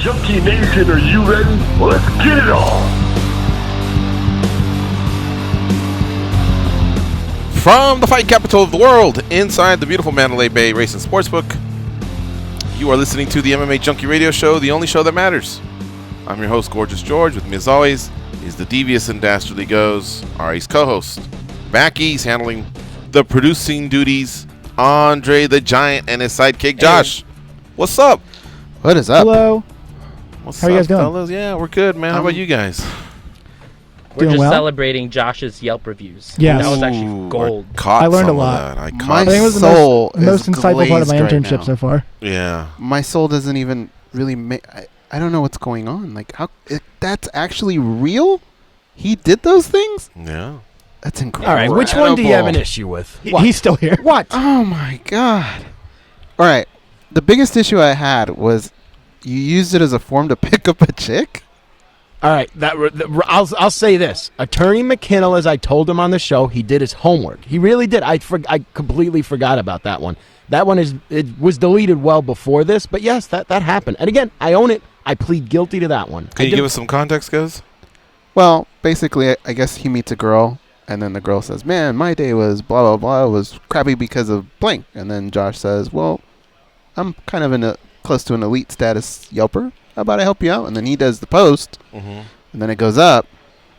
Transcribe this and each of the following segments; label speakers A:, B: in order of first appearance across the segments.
A: Junkie Nation, are you ready? Let's get it on!
B: From the fight capital of the world, inside the beautiful Mandalay Bay Racing Sportsbook, you are listening to the MMA Junkie Radio Show, the only show that matters. I'm your host, Gorgeous George. With me, as always, is the devious and dastardly goes, our ace co-host, back east, handling the producing duties, Andre the Giant and his sidekick, Josh. Hey. What's up?
C: What is up?
D: Hello.
B: What's
D: How
B: up,
D: are you guys doing?
B: fellas? Yeah, we're good, man. How about you guys?
E: We're just
D: well?
E: celebrating Josh's Yelp reviews.
D: Yes.
E: That was actually gold.
D: I learned a lot.
B: I
C: My
D: think it was
C: soul
D: the most insightful part of my internship
C: right now.
D: so far.
B: Yeah.
C: My soul doesn't even really I don't know what's going on. Like, that's actually real? He did those things?
B: Yeah.
C: That's incredible.
F: All right, which one do you have an issue with?
D: He's still here.
F: What?
C: Oh, my God. All right. The biggest issue I had was you used it as a form to pick up a chick?
F: All right, I'll say this. Attorney McKinnell, as I told him on the show, he did his homework. He really did. I completely forgot about that one. That one it was deleted well before this, but yes, that happened. And again, I own it. I plead guilty to that one.
B: Can you give us some context, guys?
C: Well, basically, I guess he meets a girl, and then the girl says, man, my day was blah, blah, blah. It was crappy because of blank. And then Josh says, well, I'm kind of close to an elite status Yelper. How about I help you out? And then he does the post, and then it goes up.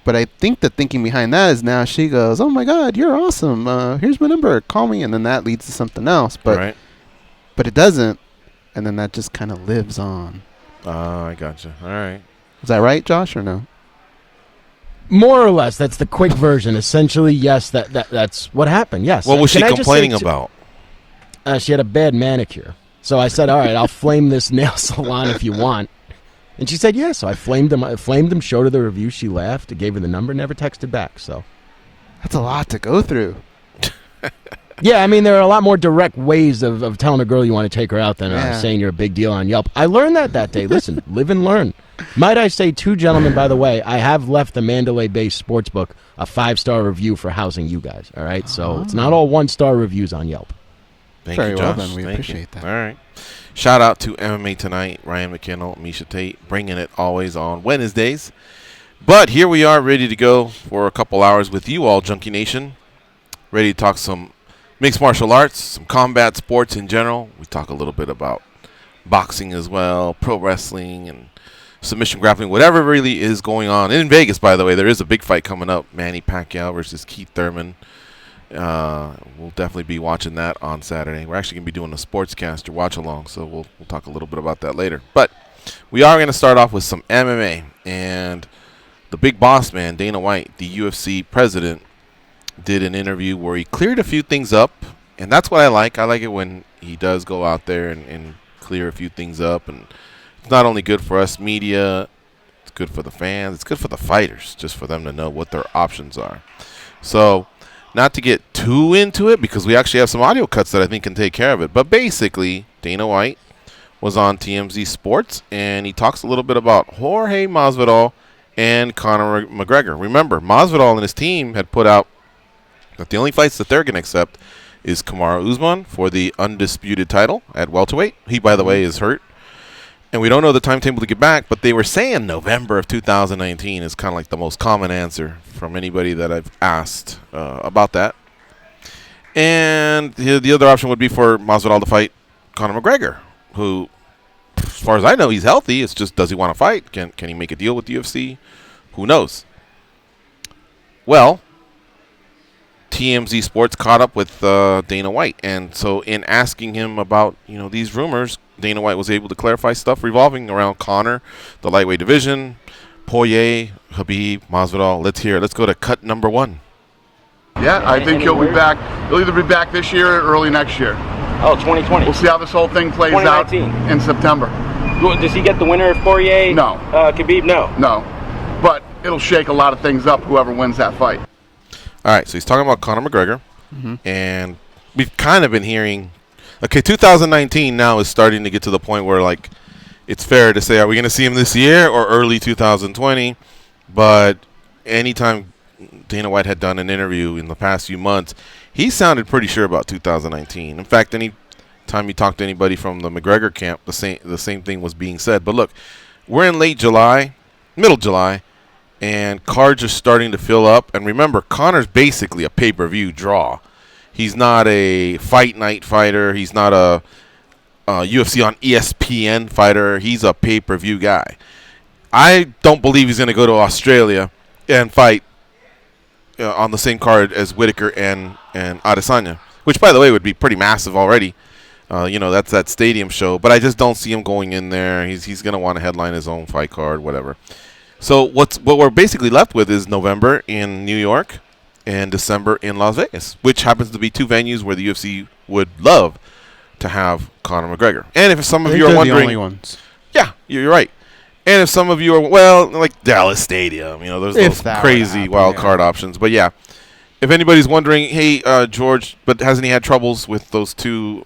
C: But I think the thinking behind that is now she goes, oh, my God, you're awesome. Here's my number. Call me. And then that leads to something else. But it doesn't. And then that just kind of lives on.
B: I gotcha. All right.
C: Is that right, Josh, or no?
F: More or less, that's the quick version. Essentially, yes, that's what happened, yes.
B: What was she complaining about?
F: She had a bad manicure. So I said, all right, I'll flame this nail salon if you want. And she said, yeah. So I flamed him, showed her the review. She laughed, gave her the number, never texted back. So
C: that's a lot to go through.
F: Yeah, I mean, there are a lot more direct ways of telling a girl you want to take her out than saying you're a big deal on Yelp. I learned that day. Listen, live and learn. Might I say, two gentlemen, by the way, I have left the Mandalay Bay Sportsbook a 5-star review for housing you guys. All right, so it's not all 1-star reviews on Yelp.
B: Thank you, Josh.
C: Well, then. We appreciate that.
B: All right. Shout out to MMA Tonight, Ryan McKinnell, Misha Tate, bringing it always on Wednesdays. But here we are, ready to go for a couple hours with you all, Junkie Nation. Ready to talk some mixed martial arts, some combat sports in general. We talk a little bit about boxing as well, pro wrestling, and submission grappling, whatever really is going on. And in Vegas, by the way, there is a big fight coming up, Manny Pacquiao versus Keith Thurman. We'll definitely be watching that on Saturday. We're actually going to be doing a sportscaster watch-along, so we'll talk a little bit about that later. But we are going to start off with some MMA. And the big boss man, Dana White, the UFC president, did an interview where he cleared a few things up. And that's what I like. I like it when he does go out there and clear a few things up. And it's not only good for us media, it's good for the fans, it's good for the fighters, just for them to know what their options are. So, not to get too into it, because we actually have some audio cuts that I think can take care of it. But basically, Dana White was on TMZ Sports, and he talks a little bit about Jorge Masvidal and Conor McGregor. Remember, Masvidal and his team had put out that the only fights that they're going to accept is Kamaru Usman for the undisputed title at welterweight. He, by the way, is hurt. And we don't know the timetable to get back, but they were saying November of 2019 is kind of like the most common answer from anybody that I've asked about that. And the other option would be for Masvidal to fight Conor McGregor, who, as far as I know, he's healthy. It's just, does he want to fight? Can he make a deal with the UFC? Who knows? Well, TMZ Sports caught up with Dana White, and so in asking him about these rumors, Dana White was able to clarify stuff revolving around Conor, the lightweight division, Poirier, Khabib, Masvidal. Let's go to cut number 1.
G: Yeah, I think he'll be back. He'll either be back this year or early next year.
H: Oh, 2020.
G: We'll see how this whole thing plays out in September.
H: Does he get the winner of Poirier?
G: No.
H: Khabib? No.
G: But it'll shake a lot of things up, whoever wins that fight.
B: All right, so he's talking about Conor McGregor, and we've kind of been hearing, 2019 now is starting to get to the point where, like, it's fair to say, are we going to see him this year or early 2020? But anytime Dana White had done an interview in the past few months, he sounded pretty sure about 2019. In fact, any time you talk to anybody from the McGregor camp, the same thing was being said. But look, we're in late July, middle July, and cards are starting to fill up. And remember, Conor's basically a pay-per-view draw. He's not a fight night fighter. He's not a UFC on ESPN fighter. He's a pay-per-view guy. I don't believe he's going to go to Australia and fight on the same card as Whitaker and Adesanya, which, by the way, would be pretty massive already. That's that stadium show. But I just don't see him going in there. He's going to want to headline his own fight card, whatever. So what we're basically left with is November in New York and December in Las Vegas, which happens to be two venues where the UFC would love to have Conor McGregor. And if some of you are wondering,
C: the only ones.
B: Yeah, you're right. And if some of you are, like Dallas Stadium, there's those crazy wild card options. But yeah, if anybody's wondering, hey, George, but hasn't he had troubles with those two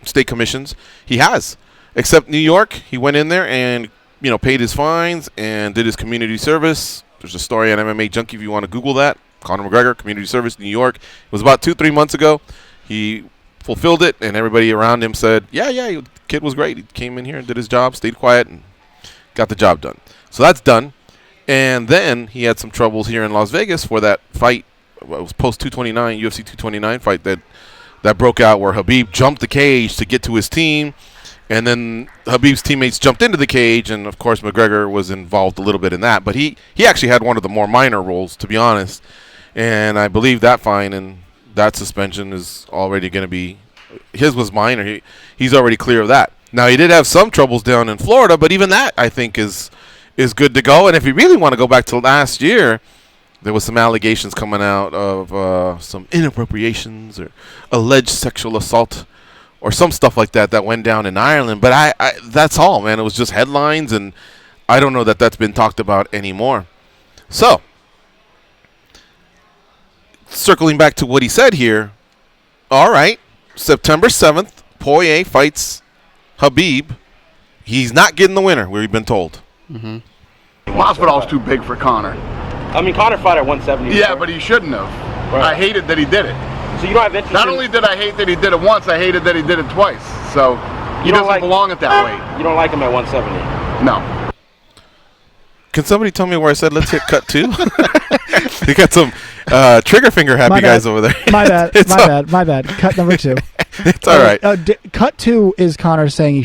B: state commissions? He has. Except New York, he went in there and, paid his fines and did his community service. There's a story on MMA Junkie if you want to Google that. Conor McGregor, community service, New York. It was about 2-3 months ago. He fulfilled it, and everybody around him said, yeah, kid was great. He came in here and did his job, stayed quiet, and got the job done. So that's done. And then he had some troubles here in Las Vegas for that fight. It was post-229, UFC 229 fight that broke out where Khabib jumped the cage to get to his team. And then Khabib's teammates jumped into the cage, and, of course, McGregor was involved a little bit in that. But he actually had one of the more minor roles, to be honest. And I believe that fine and that suspension is already going to be – his was minor. He's already clear of that. Now, he did have some troubles down in Florida, but even that, I think, is good to go. And if you really want to go back to last year, there was some allegations coming out of some inappropriations or alleged sexual assault or some stuff like that went down in Ireland. But I that's all, man. It was just headlines, and I don't know that that's been talked about anymore. So, circling back to what he said here, all right, September 7th, Poirier fights Khabib. He's not getting the winner, we've been told.
G: Mm-hmm. Masvidal's too big for Conor.
H: I mean, Conor fought at 170.
G: Yeah, but he shouldn't have. Right. I hated that he did it.
H: So you don't have interest.
G: Not only did I hate that he did it once, I hated that he did it twice. So he doesn't belong at that weight.
H: You don't like him at 170?
G: No.
B: Can somebody tell me where I said let's hit cut 2? You got some trigger finger happy guys over there.
D: My bad. Cut number 2.
B: It's all right.
D: Cut 2 is Conor saying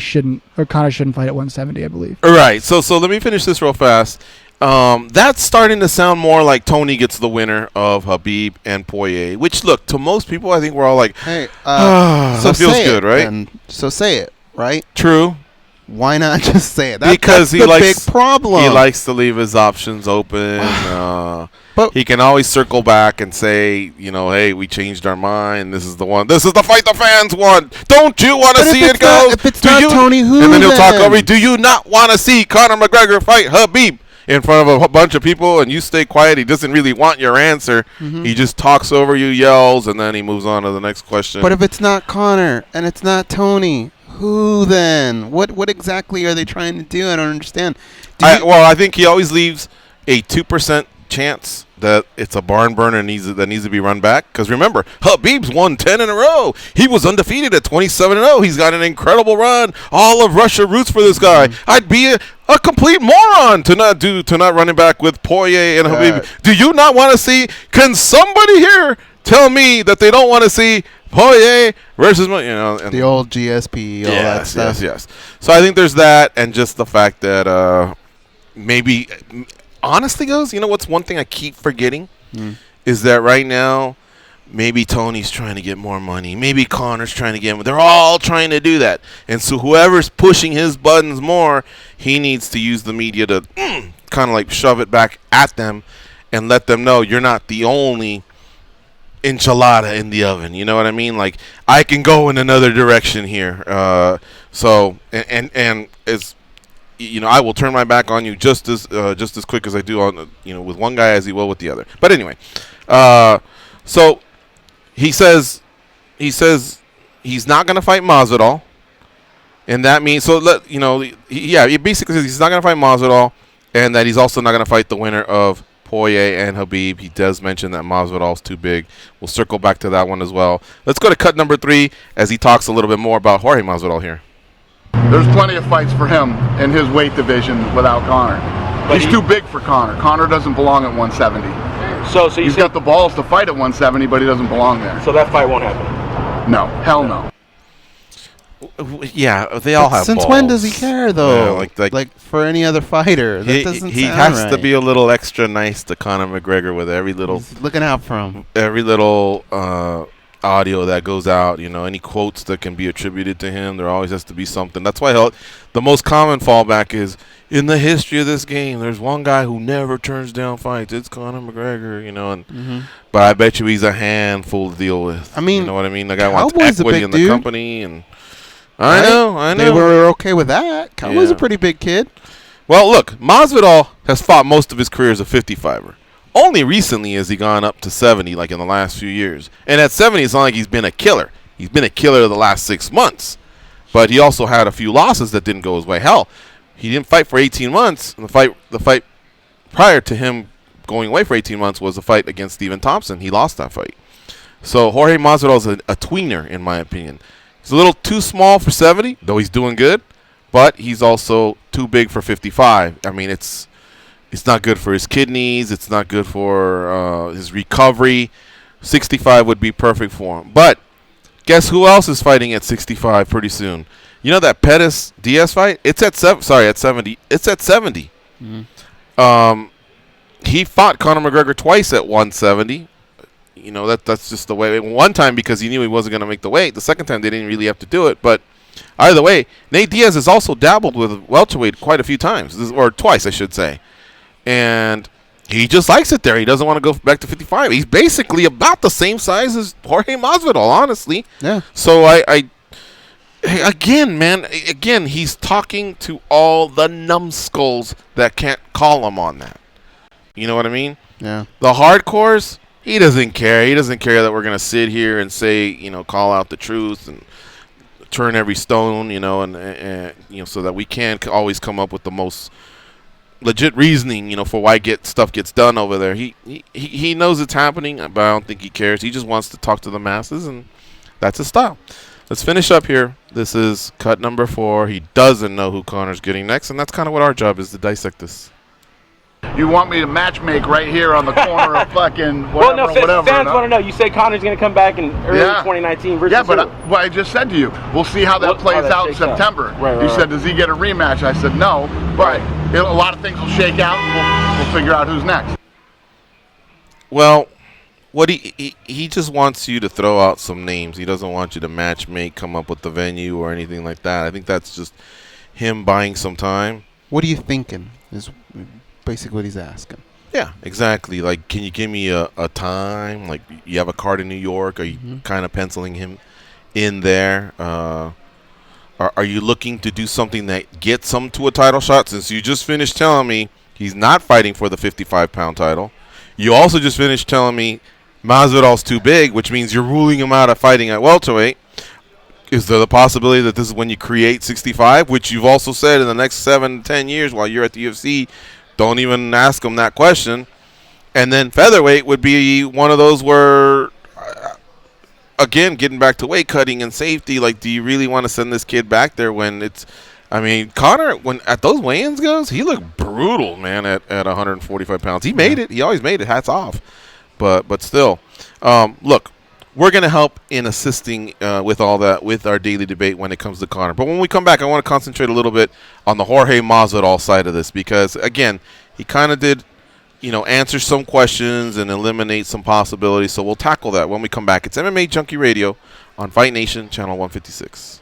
D: Conor shouldn't fight at 170, I believe.
B: All right. So let me finish this real fast. That's starting to sound more like Tony gets the winner of Khabib and Poirier, which, look, to most people, I think we're all like,
C: hey,
B: so that feels good, right?
C: And so say it, right?
B: True.
C: Why not just say it?
B: Because
C: that's the big problem.
B: He likes to leave his options open. But he can always circle back and say, hey, we changed our mind. This is the one. This is the fight the fans want. Don't you want to see it go?
C: If it's not Tony, who
B: and then he'll talk
C: then?
B: over. Do you not want to see Conor McGregor fight Khabib in front of a bunch of people, and you stay quiet? He doesn't really want your answer. Mm-hmm. He just talks over you, yells, and then he moves on to the next question.
C: But if it's not Conor and it's not Tony, who then? What exactly are they trying to do? I don't understand.
B: I think he always leaves a 2% chance that it's a barn burner that needs to be run back. Because remember, Khabib's won 10 in a row. He was undefeated at 27-0. He's got an incredible run. All of Russia roots for this guy. I'd be a complete moron to not running back with Poirier and Khabib. Do you not want to see? Can somebody here tell me that they don't want to see Poirier versus and
C: the old GSP, all that stuff.
B: Yes. So I think there's that, and just the fact that maybe, honestly, goes. What's one thing I keep forgetting is that right now, maybe Tony's trying to get more money. Maybe Conor's trying to get more. They're all trying to do that, and so whoever's pushing his buttons more, he needs to use the media to kind of like shove it back at them and let them know you're not the only enchilada in the oven. You know what I mean? Like, I can go in another direction here. So as I will turn my back on you just as quick as I do on with one guy as he will with the other. But anyway, so he says he's not going to fight Masvidal, and that means he basically says he's not going to fight Masvidal, and that he's also not going to fight the winner of Poirier and Khabib. He does mention that Masvidal's too big. We'll circle back to that one as well. Let's go to cut number 3 as he talks a little bit more about Jorge Masvidal here.
G: There's plenty of fights for him in his weight division without Conor.
H: But
G: He's too big for Conor. Conor doesn't belong at 170.
H: So you
G: He's got the balls to fight at 170, but he doesn't belong there.
H: So that fight won't happen.
G: No, hell no.
B: Yeah, they all have
C: Since
B: balls.
C: when does he care, though?
B: Yeah,
C: like for any other fighter. That doesn't
B: he
C: sound
B: has
C: right.
B: to be a little extra nice to Conor McGregor with every little
C: He's looking out for him.
B: audio that goes out, any quotes that can be attributed to him. There always has to be something. That's why the most common fallback is, in the history of this game, there's one guy who never turns down fights. It's Conor McGregor, but I bet you he's a handful to deal with.
C: I mean,
B: you know what I mean? The guy wants
C: Cowboy's a
B: equity
C: big
B: in the
C: dude.
B: company, and I know.
C: They were okay with that. Cowboy's a pretty big kid.
B: Well, look, Masvidal has fought most of his career as a 55er. Only recently has he gone up to 70, like in the last few years. And at 70, it's not like he's been a killer. He's been a killer the last 6 months. But he also had a few losses that didn't go his way. Hell, he didn't fight for 18 months. And the fight prior to him going away for 18 months was a fight against Stephen Thompson. He lost that fight. So Jorge Masvidal is a tweener, in my opinion. He's a little too small for 70, though he's doing good. But he's also too big for 55. I mean, it's not good for his kidneys. It's not good for his recovery. 65 would be perfect for him. But guess who else is fighting at 65 pretty soon? You know that Pettis Diaz fight? It's at 70. It's at 70.
C: Mm-hmm.
B: He fought Conor McGregor twice at 170. That's just the way. One time because he knew he wasn't going to make the weight. The second time they didn't really have to do it. But either way, Nate Diaz has also dabbled with welterweight quite a few times, or twice, I should say. And he just likes it there. He doesn't want to go back to 55. He's basically about the same size as Jorge Masvidal, honestly.
C: Yeah.
B: So again, he's talking to all the numbskulls that can't call him on that. You know what I mean?
C: Yeah.
B: The hardcores, he doesn't care. He doesn't care that we're going to sit here and say, call out the truth and turn every stone, and so that we can always come up with the most legit reasoning, for why stuff gets done over there. He knows it's happening, but I don't think he cares. He just wants to talk to the masses, and that's his style. Let's finish up here. This is cut number 4. He doesn't know who Conor's getting next, and that's kind of what our job is, to dissect this.
G: You want me to matchmake right here on the corner of fucking whatever,
H: fans want to know. You say Conor's going to come back in early 2019 versus
G: but I just said to you, we'll see how that plays out in September. You said, does he get a rematch? I said, no, but a lot of things will shake out, and we'll figure out who's next.
B: Well, what he just wants you to throw out some names. He doesn't want you to matchmake, come up with the venue or anything like that. I think that's just him buying some time.
C: What are you thinking is basically what he's asking.
B: Yeah, exactly. Like, can you give me a time? Like, you have a card in New York. Are you kind of penciling him in there? Are you looking to do something that gets him to a title shot? Since you just finished telling me he's not fighting for the 55-pound title. You also just finished telling me Masvidal's too big, which means you're ruling him out of fighting at welterweight. Is there the possibility that this is when you create 65, which you've also said in the next 7 to 10 years while you're at the UFC, don't even ask him that question. And then featherweight would be one of those where, again, getting back to weight cutting and safety, like, do you really want to send this kid back there when it's, I mean, Conor, when at those weigh-ins goes, he looked brutal, man, at 145 pounds. He made it. He always made it. Hats off. But still, look, we're going to help in assisting with all that, with our daily debate when it comes to Conor. But when we come back, I want to concentrate a little bit on the Jorge Masvidal side of this because, again, he kind of did, answer some questions and eliminate some possibilities. So we'll tackle that when we come back. It's MMA Junkie Radio on Fight Nation, Channel 156.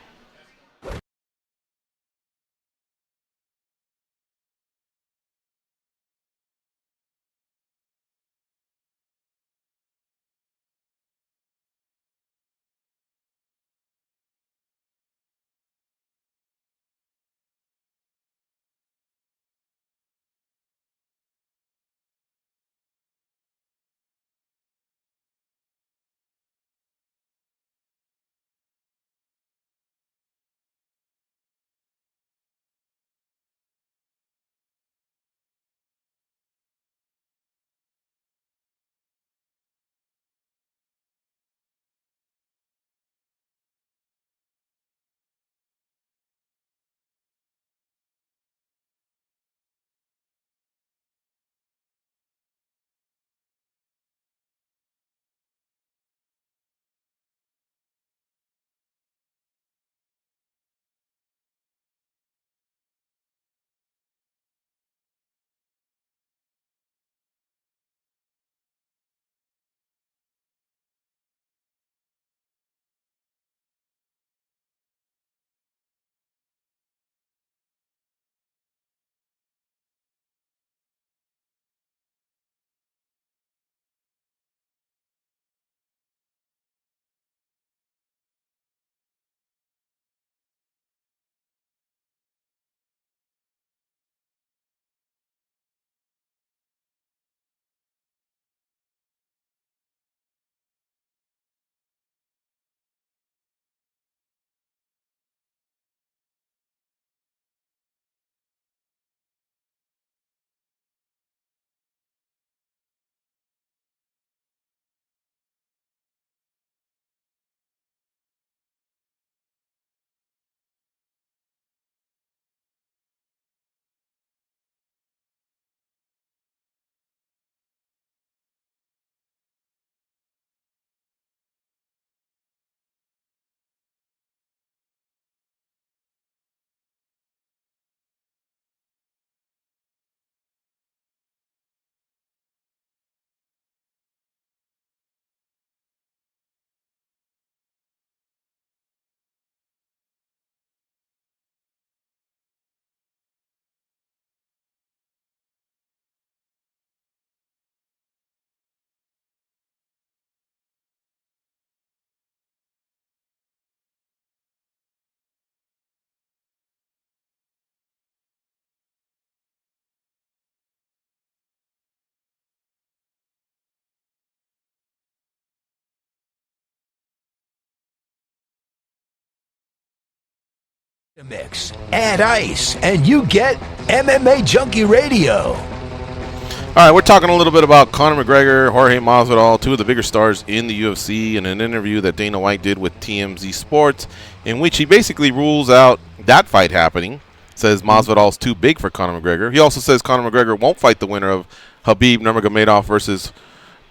I: Mix, add ice, and you get MMA Junkie Radio.
B: All right, we're talking a little bit about Conor McGregor, Jorge Masvidal, two of the bigger stars in the UFC, in an interview that Dana White did with TMZ Sports, in which he basically rules out that fight happening. Says Masvidal's too big for Conor McGregor. He also says Conor McGregor won't fight the winner of Khabib Nurmagomedov versus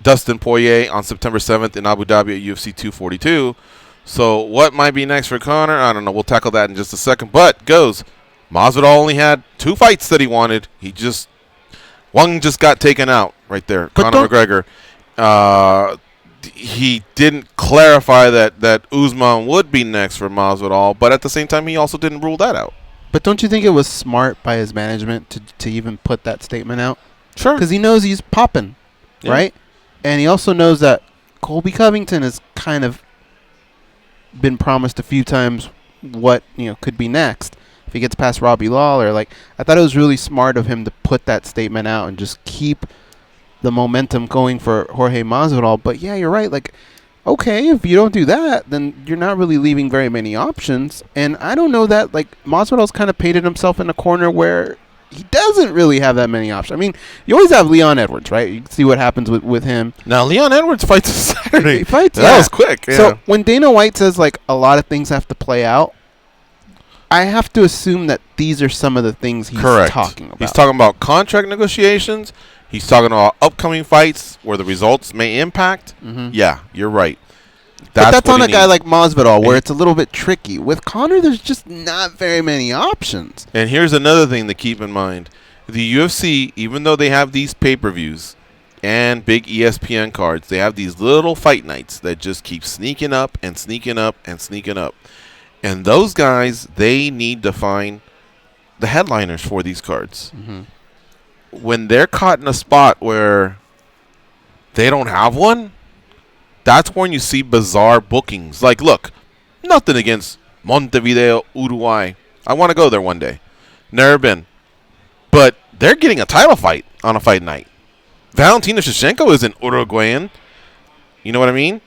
B: Dustin Poirier on September 7th in Abu Dhabi at UFC 242. So what might be next for Conor? I don't know. We'll tackle that in just a second. But Masvidal only had 2 fights that he wanted. One just got taken out right there.
C: But
B: Conor McGregor. He didn't clarify that Usman would be next for Masvidal, but at the same time, he also didn't rule that out.
C: But don't you think it was smart by his management to even put that statement out?
B: Sure.
C: Because he knows he's popping, right? And he also knows that Colby Covington has kind of been promised a few times what could be next if he gets past Robbie Lawler. Like, I thought it was really smart of him to put that statement out and just keep the momentum going for Jorge Masvidal. But yeah, you're right. Like, okay, if you don't do that, then you're not really leaving very many options. And I don't know that, like, Masvidal's kind of painted himself in a corner where he doesn't really have that many options. I mean, you always have Leon Edwards, right? You can see what happens with him.
B: Now, Leon Edwards fights Saturday.
C: He fights,
B: That was quick. Yeah.
C: So when Dana White says, like, a lot of things have to play out, I have to assume that these are some of the things he's talking about.
B: He's talking about contract negotiations. He's talking about upcoming fights where the results may impact.
C: Mm-hmm.
B: Yeah, you're right.
C: But that's on a guy like Masvidal, where it's a little bit tricky. With Conor, there's just not very many options.
B: And here's another thing to keep in mind. The UFC, even though they have these pay-per-views and big ESPN cards, they have these little fight nights that just keep sneaking up and sneaking up and sneaking up. And those guys, they need to find the headliners for these cards.
C: Mm-hmm.
B: When they're caught in a spot where they don't have one, that's when you see bizarre bookings. Like, look, nothing against Montevideo, Uruguay. I want to go there one day. Never been. But they're getting a title fight on a fight night. Valentina Shevchenko isn't Uruguayan. You know what I mean?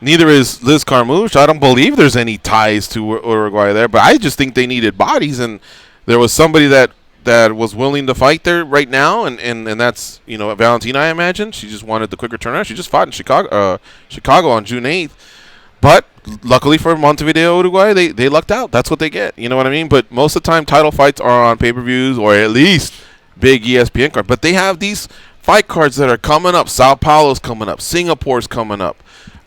B: Neither is Liz Carmouche. I don't believe there's any ties to Uruguay there. But I just think they needed bodies. And there was somebody that was willing to fight there right now, and that's Valentina, I imagine. She just wanted the quicker turnaround. She just fought in Chicago on June 8th. But luckily for Montevideo, Uruguay, they lucked out. That's what they get. You know what I mean? But most of the time, title fights are on pay-per-views or at least big ESPN cards. But they have these fight cards that are coming up. Sao Paulo's coming up. Singapore's coming up.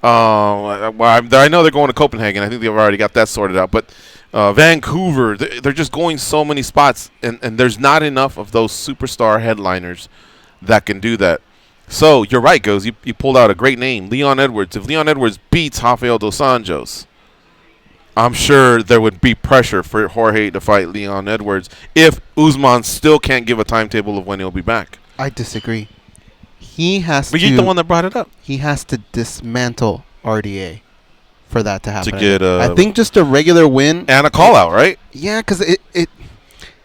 B: I know they're going to Copenhagen. I think they've already got that sorted out. But Vancouver, they're just going so many spots, and there's not enough of those superstar headliners that can do that. So you're right, Goes. You pulled out a great name, Leon Edwards. If Leon Edwards beats Rafael dos Anjos, I'm sure there would be pressure for Jorge to fight Leon Edwards if Usman still can't give a timetable of when he'll be back.
C: I disagree. He has
B: But you're the one that brought it up.
C: He has to dismantle RDA for that to happen.
B: To get
C: I think just a regular win
B: and a call out, right?
C: Yeah, because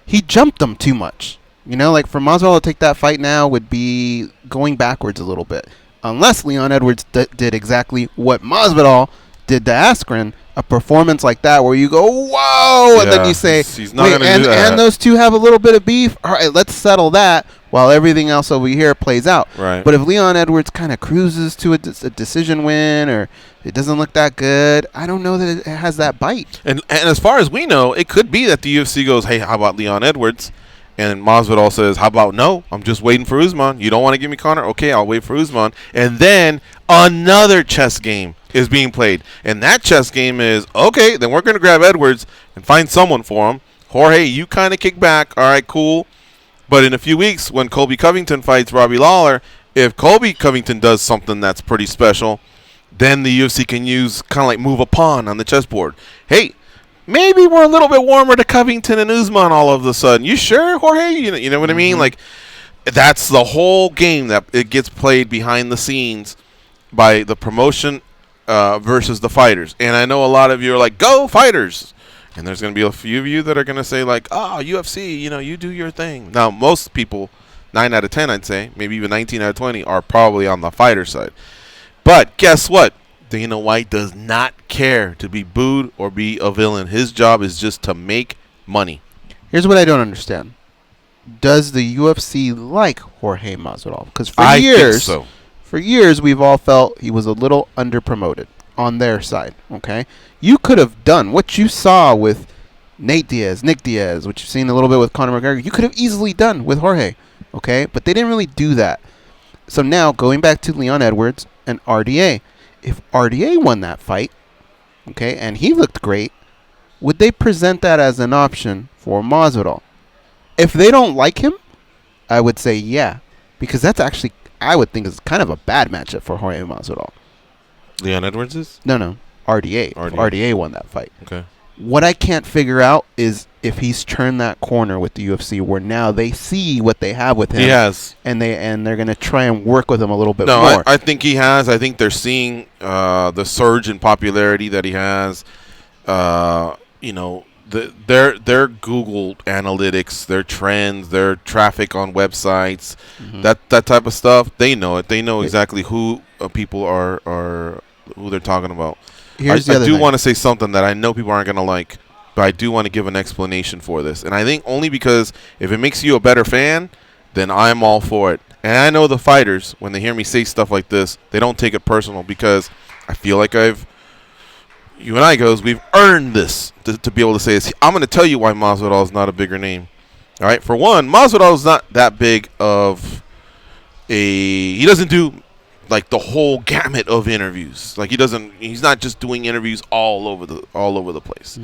C: he jumped them too much. Like for Masvidal to take that fight now would be going backwards a little bit, unless Leon Edwards did exactly what Masvidal did to Askren, a performance like that where you go, whoa, and then you say,
B: he's not gonna do that.
C: And those two have a little bit of beef. All right, let's settle that while everything else over here plays out.
B: Right.
C: But if Leon Edwards kind of cruises to a decision win, or it doesn't look that good, I don't know that it has that bite.
B: And as far as we know, it could be that the UFC goes, hey, how about Leon Edwards? And Masvidal says, how about no? I'm just waiting for Usman. You don't want to give me Conor? Okay, I'll wait for Usman. And then another chess game is being played. And that chess game is, okay, then we're going to grab Edwards and find someone for him. Jorge, you kind of kick back. All right, cool. But in a few weeks, when Colby Covington fights Robbie Lawler, if Colby Covington does something that's pretty special, then the UFC can use kind of like move a pawn on the chessboard. Hey, maybe we're a little bit warmer to Covington and Usman all of a sudden. You sure, Jorge? You know what I mean? Like, that's the whole game that it gets played behind the scenes by the promotion versus the fighters. And I know a lot of you are like, go fighters. And there's going to be a few of you that are going to say like, oh, UFC, you do your thing. Now, most people, 9 out of 10, I'd say, maybe even 19 out of 20, are probably on the fighter side. But guess what? Dana White does not care to be booed or be a villain. His job is just to make money.
C: Here's what I don't understand. Does the UFC like Jorge Masvidal? Because for
B: I
C: years,
B: think so.
C: for years, we've all felt he was a little underpromoted on their side. Okay, you could have done what you saw with Nick Diaz, what you've seen a little bit with Conor McGregor. You could have easily done with Jorge. Okay, but they didn't really do that. So now going back to Leon Edwards and RDA, if RDA won that fight, okay, and he looked great, would they present that as an option for Masvidal? If they don't like him, I would say yeah, because that's actually, I would think, is kind of a bad matchup for Jorge Masvidal.
B: Leon Edwards is?
C: No, RDA. RDA won that fight.
B: Okay.
C: What I can't figure out is if he's turned that corner with the UFC, where now they see what they have with him.
B: He has,
C: and they're gonna try and work with him a little bit
B: more.
C: No,
B: I think he has. I think they're seeing the surge in popularity that he has. You know, their Google analytics, their trends, their traffic on websites, that type of stuff. They know it. They know exactly who people are who they're talking about. I do want to say something that I know people aren't going to like, but I do want to give an explanation for this. And I think only because if it makes you a better fan, then I'm all for it. And I know the fighters, when they hear me say stuff like this, they don't take it personal, because I feel like you and I we've earned this to be able to say this. I'm going to tell you why Masvidal is not a bigger name. All right, for one, Masvidal is not that big of he doesn't do like the whole gamut of interviews. Like he's not just doing interviews all over the place.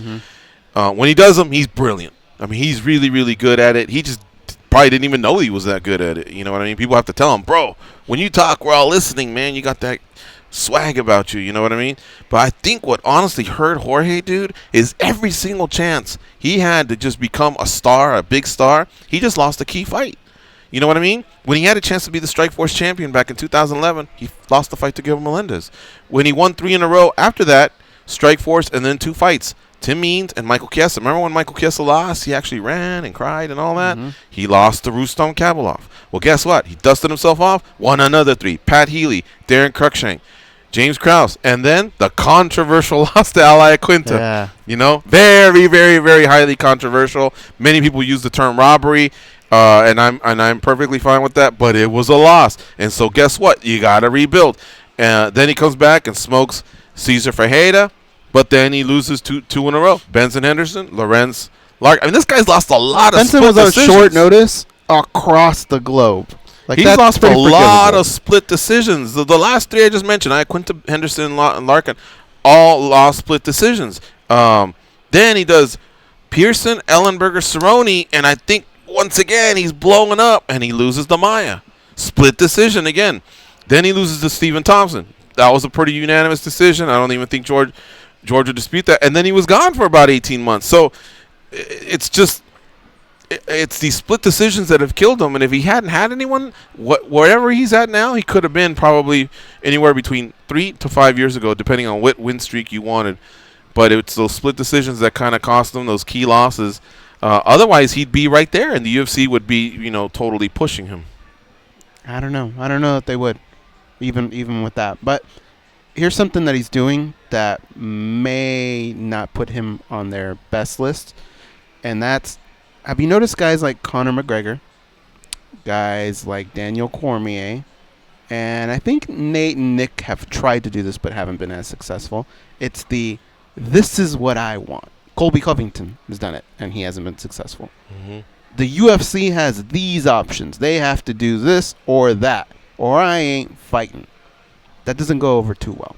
B: When he does them, he's brilliant. I mean, he's really, really good at it. He just probably didn't even know he was that good at it. You know what I mean? People have to tell him, bro, when you talk, we're all listening, man. You got that swag about you. You know what I mean? But I think what honestly hurt Jorge, dude, is every single chance he had to just become a star, a big star, he just lost a key fight. You know what I mean? When he had a chance to be the Strikeforce champion back in 2011, he lost the fight to Gilbert Melendez. When he won 3 in a row after that, Strikeforce and then 2 fights, Tim Means and Michael Chiesa. Remember when Michael Chiesa lost? He actually ran and cried and all that. He lost to Rustam Kabalov. Well, guess what? He dusted himself off, won another 3. Pat Healy, Darren Cruikshank, James Krause, and then the controversial loss to Ally Quinta.
C: Yeah.
B: You know, very, very, very highly controversial. Many people use the term robbery. And I'm perfectly fine with that, but it was a loss. And so guess what? You got to rebuild. Then he comes back and smokes Cesar Ferreira, but then he loses two in a row. Benson Henderson, Lorenz Lark. I mean, this guy's lost a lot of
C: Benson
B: split
C: was
B: decisions.
C: on short notice across the globe. Like,
B: he's lost a lot of split decisions. The last 3 I just mentioned, Quinta, Henderson, and Larkin, all lost split decisions. Then he does Pearson, Ellenberger, Cerrone, and I think once again he's blowing up, and he loses to Maya. Split decision again. Then he loses to Stephen Thompson. That was a pretty unanimous decision. I don't even think George would dispute that. And then he was gone for about 18 months. So it's these split decisions that have killed him. And if he hadn't had anyone, wherever he's at now, he could have been probably anywhere between 3 to 5 years ago, depending on what win streak you wanted. But it's those split decisions that kind of cost him those key losses. Otherwise, he'd be right there, and the UFC would be, totally pushing him.
C: I don't know that they would, even with that. But here's something that he's doing that may not put him on their best list, and that's, have you noticed guys like Conor McGregor, guys like Daniel Cormier, and I think Nate and Nick have tried to do this but haven't been as successful. It's this is what I want. Colby Covington has done it, and he hasn't been successful. The UFC has these options. They have to do this or that, or I ain't fighting. That doesn't go over too well.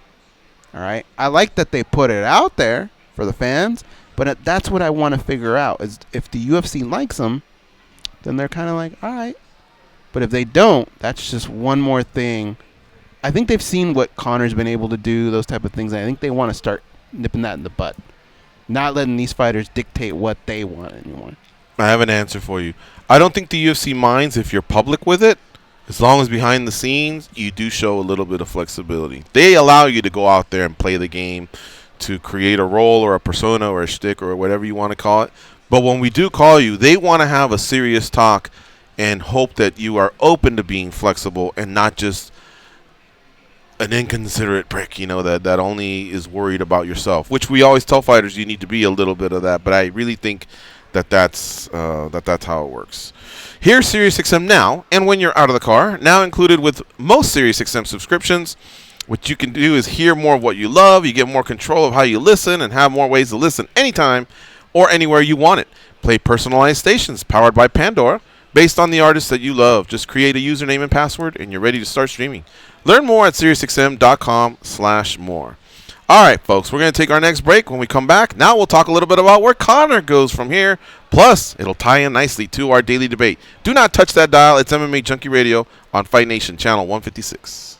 C: All right? I like that they put it out there for the fans, but that's what I want to figure out, is if the UFC likes them, then they're kind of like, all right. But if they don't, that's just one more thing. I think they've seen what Conor's been able to do, those type of things, and I think they want to start nipping that in the bud. Not letting these fighters dictate what they want anymore.
B: I have an answer for you. I don't think the UFC minds if you're public with it, as long as behind the scenes you do show a little bit of flexibility. They allow you to go out there and play the game, to create a role or a persona or a shtick or whatever you want to call it. But when we do call you, they want to have a serious talk and hope that you are open to being flexible and not just an inconsiderate prick, that only is worried about yourself, which we always tell fighters you need to be a little bit of that. But I really think that's how it works. Here's SiriusXM Now, and when you're out of the car, now included with most SiriusXM subscriptions. What you can do is hear more of what you love. You get more control of how you listen and have more ways to listen anytime or anywhere you want it. Play personalized stations powered by Pandora based on the artists that you love. Just create a username and password, and you're ready to start streaming. Learn more at SiriusXM.com/more. All right, folks, we're going to take our next break. When we come back, now we'll talk a little bit about where Conor goes from here. Plus, it'll tie in nicely to our daily debate. Do not touch that dial. It's MMA Junkie Radio on Fight Nation, channel 156.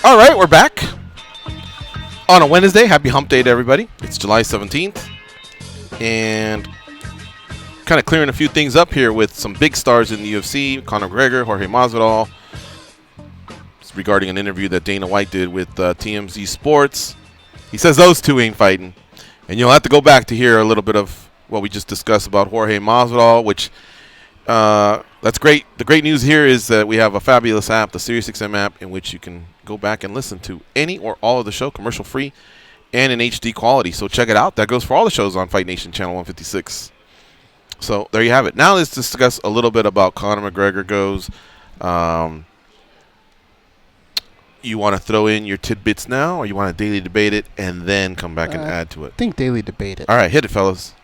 B: All right, we're back on a Wednesday. Happy Hump Day to everybody. It's July 17th, and kind of clearing a few things up here with some big stars in the UFC, Conor McGregor, Jorge Masvidal, regarding an interview that Dana White did with TMZ Sports. He says those two ain't fighting. And you'll have to go back to hear a little bit of what we just discussed about Jorge Masvidal, which that's great. The great news here is that we have a fabulous app, the SiriusXM app, in which you can go back and listen to any or all of the show commercial-free and in HD quality. So check it out. That goes for all the shows on Fight Nation Channel 156. So there you have it. Now let's discuss a little bit about Conor McGregor goes. You want to throw in your tidbits now, or you want to daily debate it and then come back and add to it?
C: I think daily debate it.
B: All right, hit it, fellas.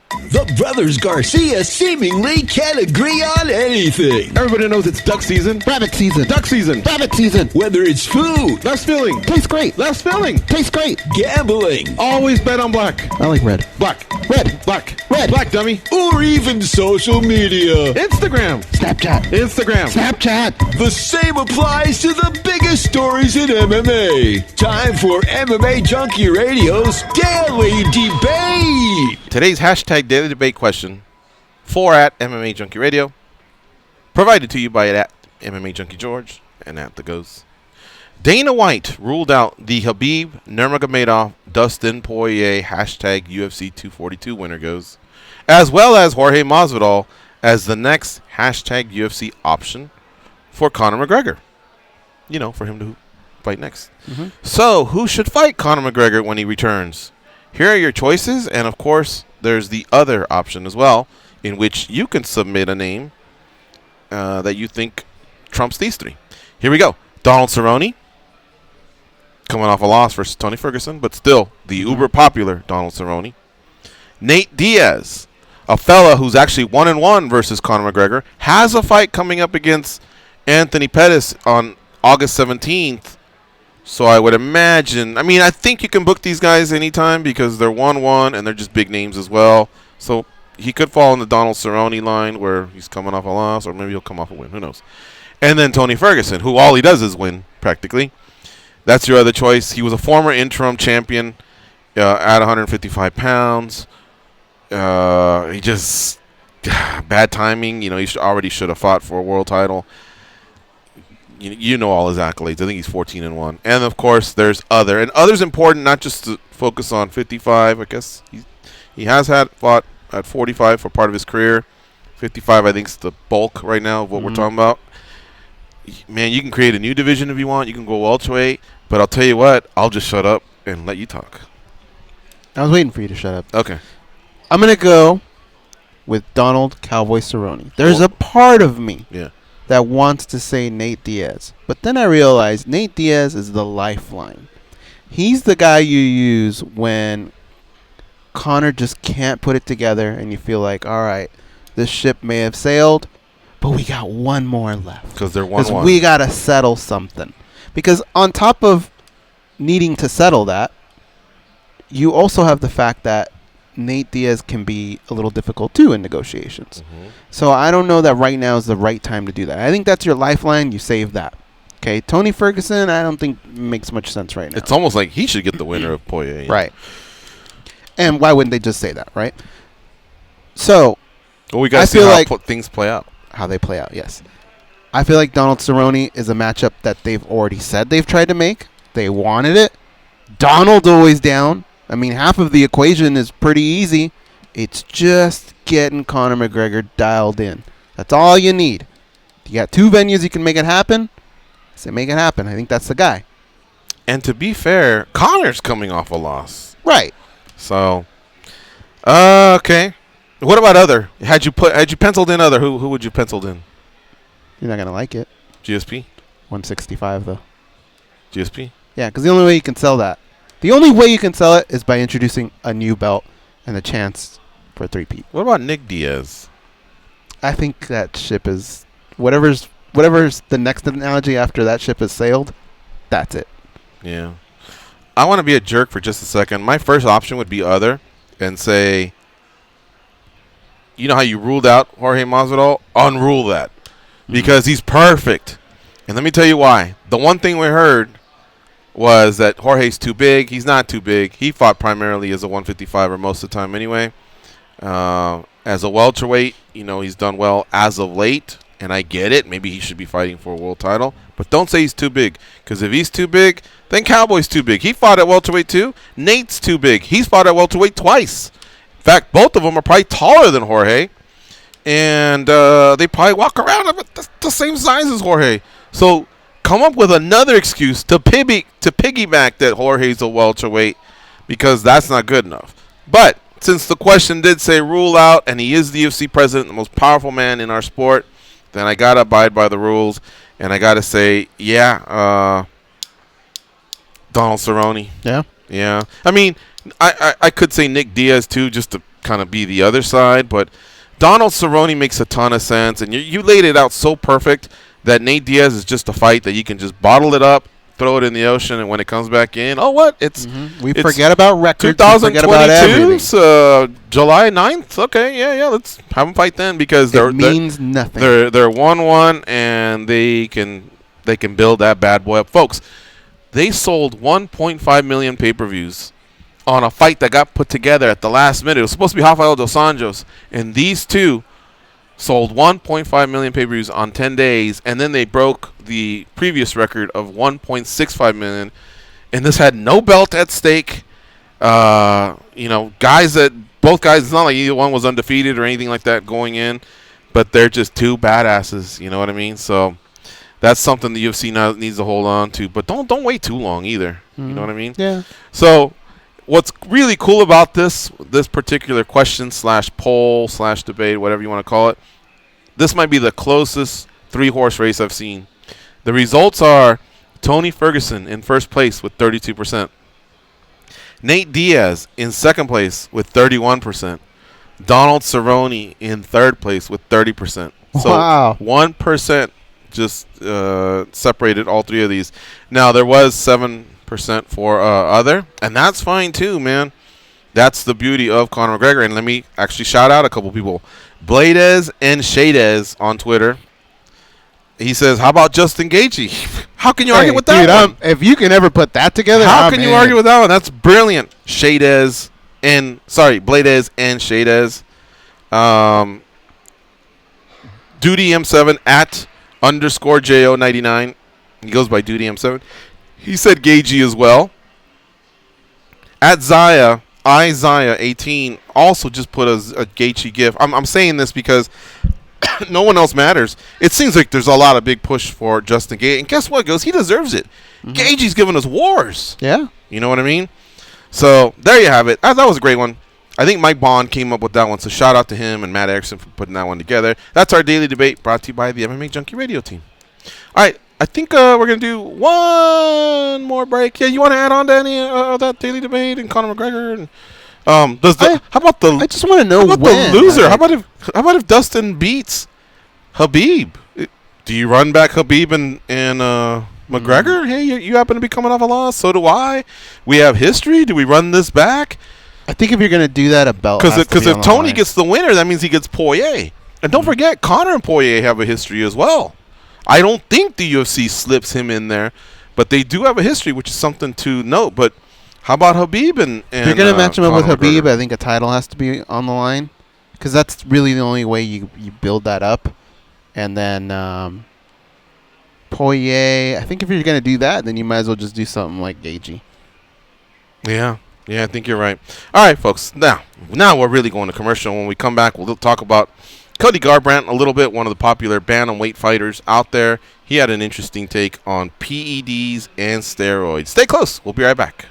I: The brothers Garcia seemingly can't agree on anything.
J: Everybody knows it's duck season.
C: Rabbit season.
J: Duck season.
C: Rabbit season.
I: Whether it's food,
J: Less filling.
C: Tastes great.
J: Less filling.
C: Tastes great.
I: gambling,
J: Always bet on black.
C: I like red.
J: Black.
C: Red.
J: Black.
C: Red.
J: Black, dummy.
I: or even social media.
J: Instagram.
C: Snapchat.
J: Instagram.
C: Snapchat.
I: The same applies to the biggest stories in MMA. Time for MMA Junkie Radio's Daily Debate.
B: Today's hashtag daily debate question for at MMA Junkie Radio, provided to you by at MMA Junkie George and at the Ghost. Dana White ruled out the Khabib Nurmagomedov Dustin Poirier hashtag UFC 242 winner goes, as well as Jorge Masvidal as the next hashtag UFC option for Conor McGregor. You know, for him to fight next.
C: Mm-hmm.
B: So, who should fight Conor McGregor when he returns? Here are your choices, and of course, there's the other option as well, in which you can submit a name that you think trumps these three. Here we go. Donald Cerrone, coming off a loss versus Tony Ferguson, but still the uber popular Donald Cerrone. Nate Diaz, a fella who's actually 1-1 versus Conor McGregor, has a fight coming up against Anthony Pettis on August 17th. So I would imagine, I think you can book these guys anytime because they're 1-1 and they're just big names as well. So he could fall in the Donald Cerrone line where he's coming off a loss, or maybe he'll come off a win. Who knows? And then Tony Ferguson, who all he does is win, practically. That's your other choice. He was a former interim champion at 155 pounds. He just, bad timing. You know, he already should have fought for a world title. You know all his accolades. I think he's 14-1. And, of course, there's other. And other's important, not just to focus on 55. I guess he has fought at 45 for part of his career. 55, I think, is the bulk right now of what we're talking about. Man, you can create a new division if you want. You can go welterweight. But I'll tell you what, I'll just shut up and let you talk.
C: I was waiting for you to shut up.
B: Okay.
C: I'm going to go with Donald Cowboy Cerrone. There's a part of me that wants to say Nate Diaz. But then I realized Nate Diaz is the lifeline. He's the guy you use when Conor just can't put it together and you feel like, all right, this ship may have sailed, but we got one more left.
B: Because they're 1-1.
C: Because we got to settle something. Because on top of needing to settle that, you also have the fact that Nate Diaz can be a little difficult too in negotiations. Mm-hmm. So I don't know that right now is the right time to do that. I think that's your lifeline. You save that. Okay, Tony Ferguson, I don't think makes much sense right now.
B: It's almost like he should get the winner of Poirier.
C: Right. And why wouldn't they just say that, right? So,
B: well, we got to see how things play out.
C: How they play out, yes. I feel like Donald Cerrone is a matchup that they've already said they've tried to make. They wanted it. Donald's always down. Half of the equation is pretty easy. It's just getting Conor McGregor dialed in. That's all you need. You got two venues you can make it happen. So make it happen. I think that's the guy.
B: And to be fair, Conor's coming off a loss.
C: Right.
B: So, okay. What about other? Had you penciled in other? Who would you penciled in?
C: You're not going to like it.
B: GSP?
C: 165, though.
B: GSP?
C: Yeah, because the only way you can sell that. The only way you can sell it is by introducing a new belt and a chance for a three-peat.
B: What about Nick Diaz?
C: I think that ship is whatever's the next analogy after that ship has sailed. That's it.
B: Yeah, I want to be a jerk for just a second. My first option would be other, and say, you know how you ruled out Jorge Masvidal? Unrule that because he's perfect. And let me tell you why. The one thing we heard was that Jorge's too big. He's not too big. He fought primarily as a 155er most of the time anyway. As a welterweight, he's done well as of late, and I get it. Maybe he should be fighting for a world title, but don't say he's too big, because if he's too big, then Cowboy's too big. He fought at welterweight too. Nate's too big. He's fought at welterweight twice. In fact, both of them are probably taller than Jorge, and they probably walk around about the same size as Jorge. So come up with another excuse to piggyback that Jorge's a welterweight, because that's not good enough. But since the question did say rule out, and he is the UFC president, the most powerful man in our sport, then I got to abide by the rules. And I got to say, Donald Cerrone.
C: Yeah.
B: Yeah. I mean, I could say Nick Diaz, too, just to kind of be the other side. But Donald Cerrone makes a ton of sense. And you laid it out so perfect that Nate Diaz is just a fight that you can just bottle it up, throw it in the ocean, and when it comes back in, it's
C: forget about records.
B: 2022, July 9th. Okay, yeah, let's have them fight then, because
C: it means nothing.
B: They're 1-1, and they can build that bad boy up, folks. They sold 1.5 million pay-per-views on a fight that got put together at the last minute. It was supposed to be Rafael dos Anjos, and these two sold 1.5 million pay-per-views on 10 days, and then they broke the previous record of 1.65 million. And this had no belt at stake. Both guys, it's not like either one was undefeated or anything like that going in, but they're just two badasses. You know what I mean? So that's something the UFC now needs to hold on to. But don't wait too long either. You know what I mean?
C: Yeah.
B: So what's really cool about this particular question / poll / debate, whatever you want to call it, this might be the closest 3-horse race I've seen. The results are Tony Ferguson in first place with 32%. Nate Diaz in second place with 31%. Donald Cerrone in third place with 30%. So
C: wow.
B: 1% just separated all three of these. Now, there was 7% for other, and that's fine too, man. That's the beauty of Conor McGregor. And let me actually shout out a couple people. Blades and Shadez on Twitter. He says, how about Justin Gaethje? How can you argue with that one?
C: If you can ever put that together,
B: how can you argue with that one? That's brilliant. Blades and Shadez. Duty M7 at _JO99. He goes by Duty M7. He said Gaethje as well. At Zaya, Zaya18 also just put a Gaethje gif. I'm saying this because no one else matters. It seems like there's a lot of big push for Justin Gaethje. And guess what, Goes? He deserves it. Gaethje's giving us wars.
C: Yeah.
B: You know what I mean? So there you have it. That was a great one. I think Mike Bond came up with that one. So shout out to him and Matt Erickson for putting that one together. That's our daily debate brought to you by the MMA Junkie radio team. All right. I think we're going to do one more break. Yeah, you want to add on to any of that daily debate and Conor McGregor? And, I just want to know when. The loser? How about if Dustin beats Khabib? Do you run back Khabib and McGregor? Hey, you happen to be coming off a loss. So do I. We have history. Do we run this back?
C: I think if you're going to do that, a belt.
B: Because if Tony gets the winner, that means he gets Poirier. And don't forget, Conor and Poirier have a history as well. I don't think the UFC slips him in there, but they do have a history, which is something to note. But how about Khabib and
C: if you're going to match him up with Khabib,
B: McGregor?
C: I think a title has to be on the line, because that's really the only way you build that up. And then Poirier, I think if you're going to do that, then you might as well just do something like Gaethje.
B: Yeah, I think you're right. All right, folks. Now we're really going to commercial. When we come back, we'll talk about Cody Garbrandt a little bit, one of the popular bantamweight fighters out there. He had an interesting take on PEDs and steroids. Stay close. We'll be right back.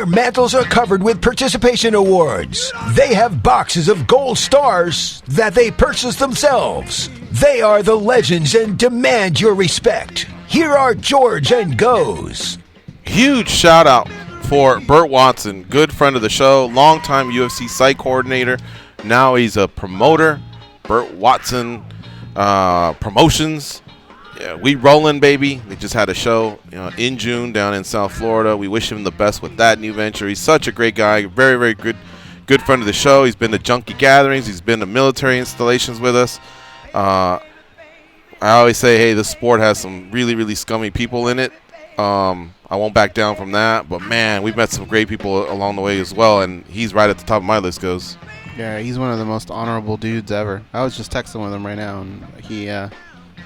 I: Their mantles are covered with participation awards. They have boxes of gold stars that they purchase themselves. They are the legends and demand your respect. Here are George and Goes.
B: Huge shout out for Burt Watson, good friend of the show, longtime UFC site coordinator. Now he's a promoter. Burt Watson Promotions. Yeah, we rolling, baby. They just had a show in June down in South Florida. We wish him the best with that new venture. He's such a great guy, very, very good friend of the show. He's been to junkie gatherings. He's been to military installations with us. I always say, hey, this sport has some really, really scummy people in it. I won't back down from that. But, man, we've met some great people along the way as well, and he's right at the top of my list, Goes.
C: Yeah, he's one of the most honorable dudes ever. I was just texting with him right now, and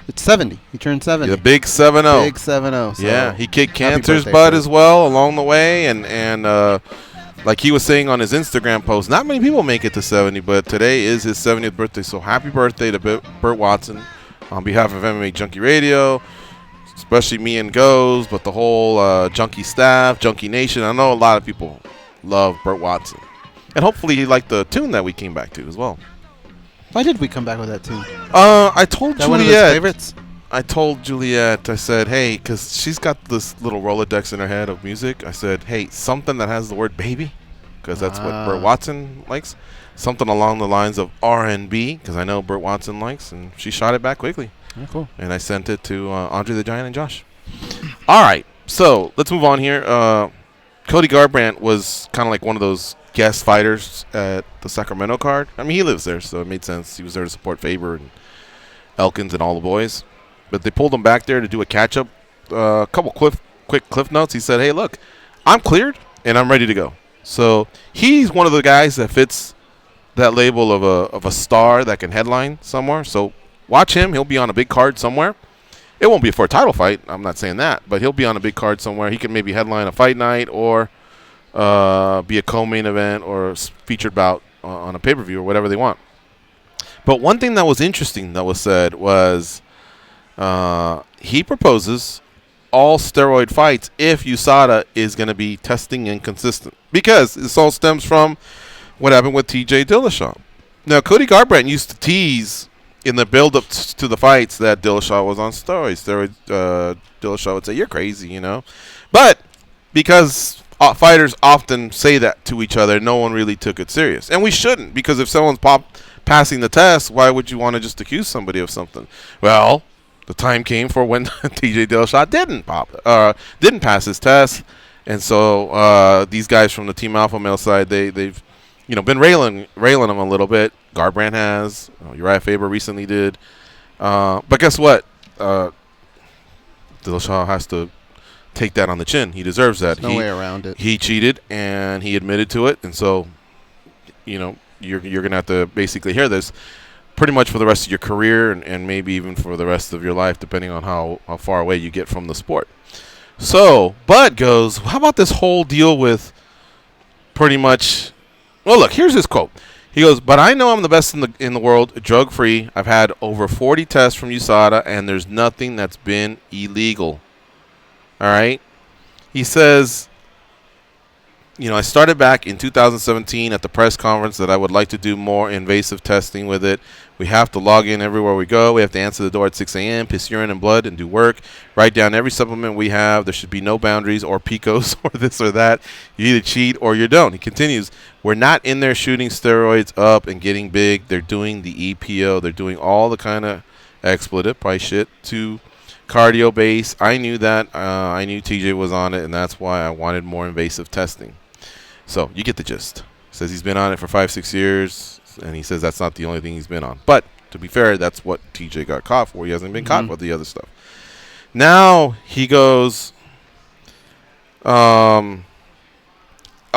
C: it's 70. He turned 70.
B: The big 7-0.
C: Big 7-0. So
B: yeah, he kicked cancer's butt as well along the way, and like he was saying on his Instagram post, not many people make it to 70, but today is his 70th birthday, so happy birthday to Burt Watson on behalf of MMA Junkie Radio, especially me and Goes, but the whole Junkie staff, Junkie Nation. I know a lot of people love Burt Watson, and hopefully he liked the tune that we came back to as well.
C: Why did we come back with that tune?
B: I told Juliet.
C: One of his favorites?
B: I told Juliet, I said, hey, because she's got this little Rolodex in her head of music. I said, hey, something that has the word baby, because that's what Burt Watson likes. Something along the lines of R&B, because I know Burt Watson likes, and she shot it back quickly.
C: Oh, cool.
B: And I sent it to Andre the Giant and Josh. All right, so let's move on here. Cody Garbrandt was kind of like one of those guest fighters at the Sacramento card. I mean, he lives there, so it made sense. He was there to support Faber and Elkins and all the boys. But they pulled him back there to do a catch-up. A couple quick cliff notes. He said, hey, look, I'm cleared, and I'm ready to go. So he's one of the guys that fits that label of a star that can headline somewhere. So watch him. He'll be on a big card somewhere. It won't be for a title fight. I'm not saying that. But he'll be on a big card somewhere. He can maybe headline a fight night or be a co-main event or featured bout on a pay-per-view or whatever they want. But one thing that was interesting that was said was he proposes all steroid fights if USADA is going to be testing inconsistent, because this all stems from what happened with TJ Dillashaw. Now, Cody Garbrandt used to tease in the build-up to the fights that Dillashaw was on steroids. Dillashaw would say, you're crazy, But because fighters often say that to each other, no one really took it serious. And we shouldn't, because if someone's passing the test, why would you want to just accuse somebody of something? Well, the time came for when TJ Dillashaw didn't pass his test. And so these guys from the Team Alpha Male side, they've been railing him a little bit. Garbrandt has. Uriah Faber recently did. But guess what? Dillashaw has to take that on the chin. He deserves that.
C: There's no way around it.
B: He cheated, and he admitted to it. And so, you're going to have to basically hear this pretty much for the rest of your career and maybe even for the rest of your life, depending on how far away you get from the sport. So, Bud goes, how about this whole deal with pretty much – well, look, here's his quote. He goes, but I know I'm the best in the world, drug-free. I've had over 40 tests from USADA, and there's nothing that's been illegal. All right? He says, I started back in 2017 at the press conference that I would like to do more invasive testing with it. We have to log in everywhere we go. We have to answer the door at 6 a.m., piss urine and blood, and do work. Write down every supplement we have. There should be no boundaries or picos or this or that. You either cheat or you don't. He continues, we're not in there shooting steroids up and getting big. They're doing the EPO. They're doing all the kind of expletive price shit to cardio base. I knew that. I knew TJ was on it, and that's why I wanted more invasive testing. So you get the gist. Says he's been on it for 5-6 years, and he says that's not the only thing he's been on. But to be fair, that's what TJ got caught for. He hasn't been caught with the other stuff. Now he goes a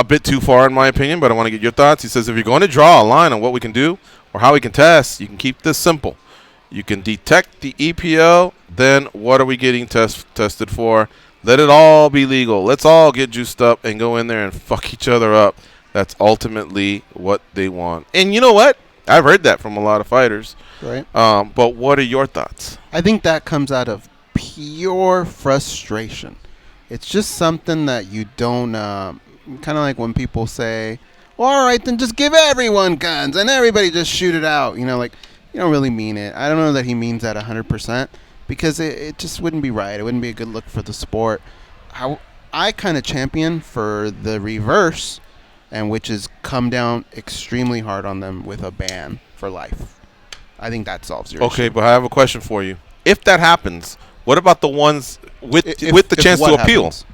B: bit too far in my opinion, but I want to get your thoughts. He says if you're going to draw a line on what we can do or how we can test, you can keep this simple. You can detect the EPO, then what are we getting tested for? Let it all be legal. Let's all get juiced up and go in there and fuck each other up. That's ultimately what they want. And you know what? I've heard that from a lot of fighters.
C: Right.
B: But what are your thoughts?
C: I think that comes out of pure frustration. It's just something that you don't, kind of like when people say, well, all right, then just give everyone guns and everybody just shoot it out. You know, like, you don't really mean it. I don't know that he means that 100% because it just wouldn't be right. It wouldn't be a good look for the sport. I kind of champion for the reverse, and which is come down extremely hard on them with a ban for life. I think that solves your
B: Okay,
C: issue.
B: but I have a question for you. If that happens, what about the ones with the chance to appeal?
C: Happens.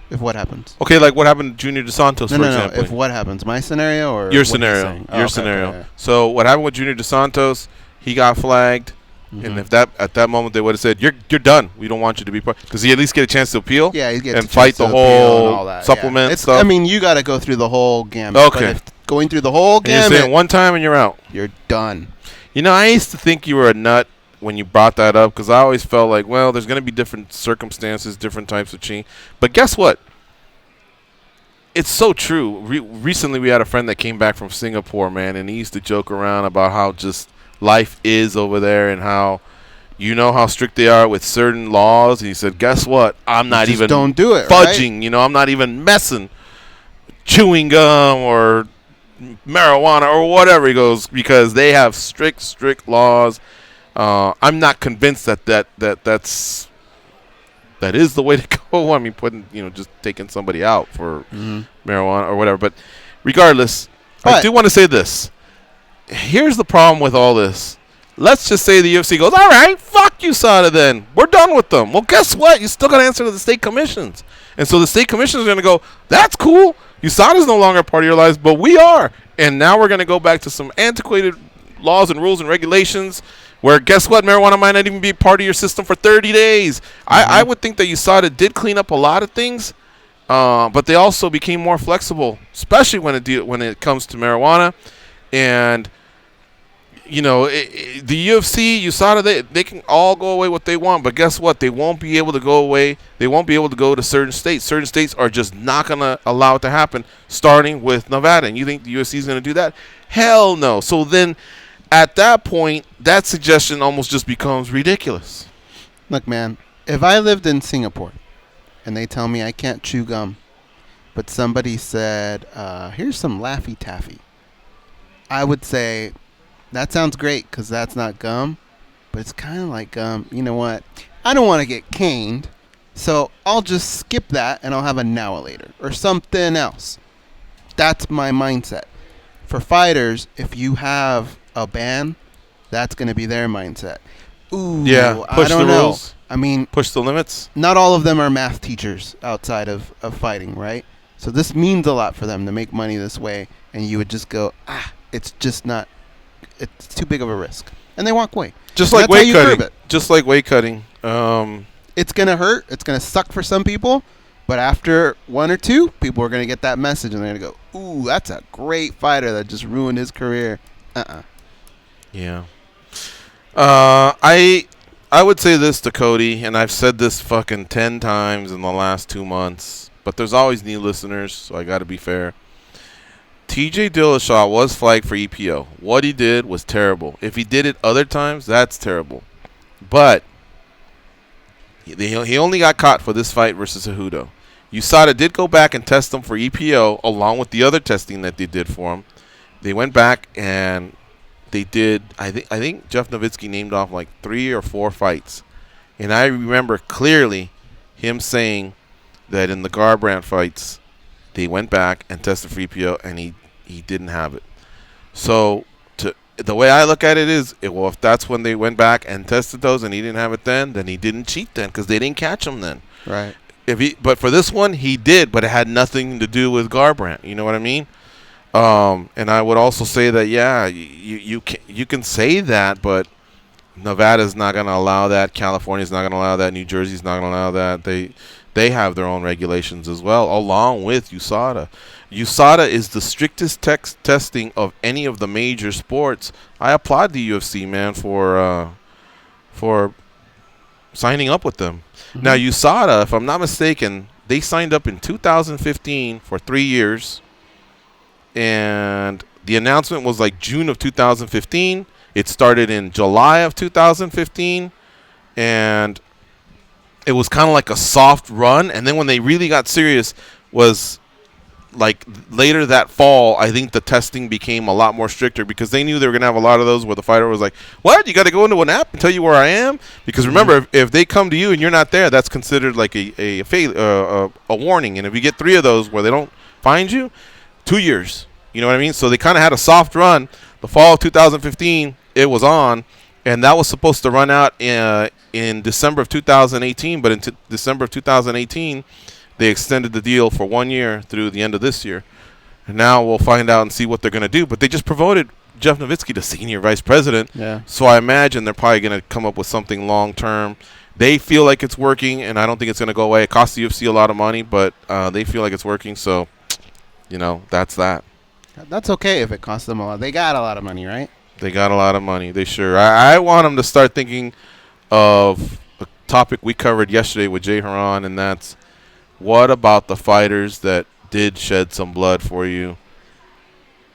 C: If what happens?
B: Okay, like what happened to Junior Dos Santos, for example.
C: If what happens? My scenario or
B: your
C: what
B: scenario? Your scenario.
C: Okay.
B: So what happened with Junior Dos Santos? He got flagged, and if that at that moment they would have said, "You're done. We don't want you to be part." Does he at least get a chance to appeal?
C: Yeah, he gets
B: and
C: a
B: fight
C: chance
B: the
C: to appeal and all
B: whole
C: that.
B: supplement
C: Yeah.
B: stuff.
C: I mean, you got to go through the whole gamut.
B: Okay.
C: But if going through the whole
B: and you're
C: gamut,
B: saying one time and you're out.
C: You're done.
B: You know, I used to think you were a nut when you brought that up because I always felt like, well, there's going to be different circumstances, different types of cheating. But guess what? It's so true. Recently, we had a friend that came back from Singapore, man, and he used to joke around about how just life is over there and how you know how strict they are with certain laws. And he said, guess what? I'm not even
C: don't do it,
B: fudging.
C: right?
B: You know, I'm not even messing chewing gum or marijuana or whatever. He goes, because they have strict laws. I'm not convinced that is the way to go. I mean, just taking somebody out for marijuana or whatever. But regardless, I do want to say this. Here's the problem with all this. Let's just say the UFC goes, all right, fuck USADA then. We're done with them. Well, guess what? You still got to answer to the state commissions. And so the state commissions are going to go, that's cool. USADA is no longer a part of your lives, but we are. And now we're going to go back to some antiquated laws and rules and regulations where, guess what, marijuana might not even be part of your system for 30 days. I would think that USADA did clean up a lot of things, but they also became more flexible, especially when it comes to marijuana. And, the UFC, USADA, they can all go away what they want, but guess what? They won't be able to go away. They won't be able to go to certain states. Certain states are just not going to allow it to happen, starting with Nevada. And you think the UFC is going to do that? Hell no. So then at that point, that suggestion almost just becomes ridiculous.
C: Look, man, if I lived in Singapore and they tell me I can't chew gum, but somebody said, here's some Laffy Taffy, I would say, that sounds great because that's not gum, but it's kind of like gum. You know what? I don't want to get caned, so I'll just skip that and I'll have a now or later or something else. That's my mindset. For fighters, if you have a ban, that's going to be their mindset. Ooh,
B: yeah, push
C: I don't
B: the
C: know.
B: rules.
C: I mean,
B: push the limits.
C: Not all of them are math teachers outside of fighting, right? So this means a lot for them to make money this way, and you would just go, it's just not. It's too big of a risk, and they walk away.
B: Just like weight cutting. Just like weight cutting.
C: It's gonna hurt. It's gonna suck for some people, but after one or two, people are gonna get that message, and they're gonna go, "Ooh, that's a great fighter that just ruined his career."
B: Yeah. I would say this to Cody, and I've said this fucking 10 times in the last 2 months, but there's always new listeners, so I got to be fair. TJ Dillashaw was flagged for EPO. What he did was terrible. If he did it other times, that's terrible. But he only got caught for this fight versus Cejudo. USADA did go back and test him for EPO along with the other testing that they did for him. They went back and they did, I think Jeff Nowitzki named off like 3 or 4 fights. And I remember clearly him saying that in the Garbrandt fights, they went back and tested for EPO, and he didn't have it. So the way I look at it is, if that's when they went back and tested those and he didn't have it then he didn't cheat then because they didn't catch him then.
C: Right.
B: But for this one, he did, but it had nothing to do with Garbrandt. You know what I mean? And I would also say that, yeah, you can say that, but Nevada's not going to allow that. California's not going to allow that. New Jersey's not going to allow that. They have their own regulations as well, along with USADA. USADA is the strictest testing of any of the major sports. I applaud the UFC, man, for signing up with them. Mm-hmm. Now, USADA, if I'm not mistaken, they signed up in 2015 for 3 years. And the announcement was like June of 2015. It started in July of 2015. And it was kind of like a soft run. And then when they really got serious was like later that fall, I think the testing became a lot more stricter because they knew they were going to have a lot of those where the fighter was like, what? You got to go into an app and tell you where I am? Because remember, if they come to you and you're not there, that's considered like a warning. And if you get 3 of those where they don't find you, 2 years. You know what I mean? So they kind of had a soft run. The fall of 2015, it was on, and that was supposed to run out in December of 2018. But in December of 2018, they extended the deal for 1 year through the end of this year. And now we'll find out and see what they're going to do. But they just promoted Jeff Nowitzki to senior vice president.
C: Yeah.
B: So I imagine they're probably going to come up with something long-term. They feel like it's working, and I don't think it's going to go away. It costs the UFC a lot of money, but they feel like it's working. So, that's that.
C: That's okay if it costs them a lot. They got a lot of money, right?
B: They got a lot of money. They sure. I want them to start thinking of a topic we covered yesterday with Jay Haran, and that's what about the fighters that did shed some blood for you,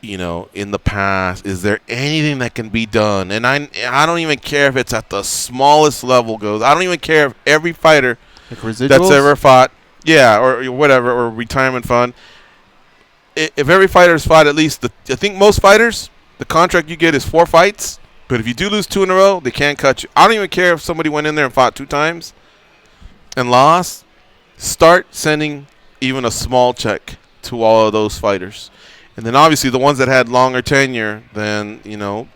B: in the past? Is there anything that can be done? And I don't even care if it's at the smallest level goes. I don't even care if every fighter that's ever fought, or whatever, or retirement fund, if every fighter's fought at least, I think most fighters, the contract you get is 4 fights. But if you do lose 2 in a row, they can't cut you. I don't even care if somebody went in there and fought 2 times and lost. Start sending even a small check to all of those fighters. And then obviously the ones that had longer tenure, then,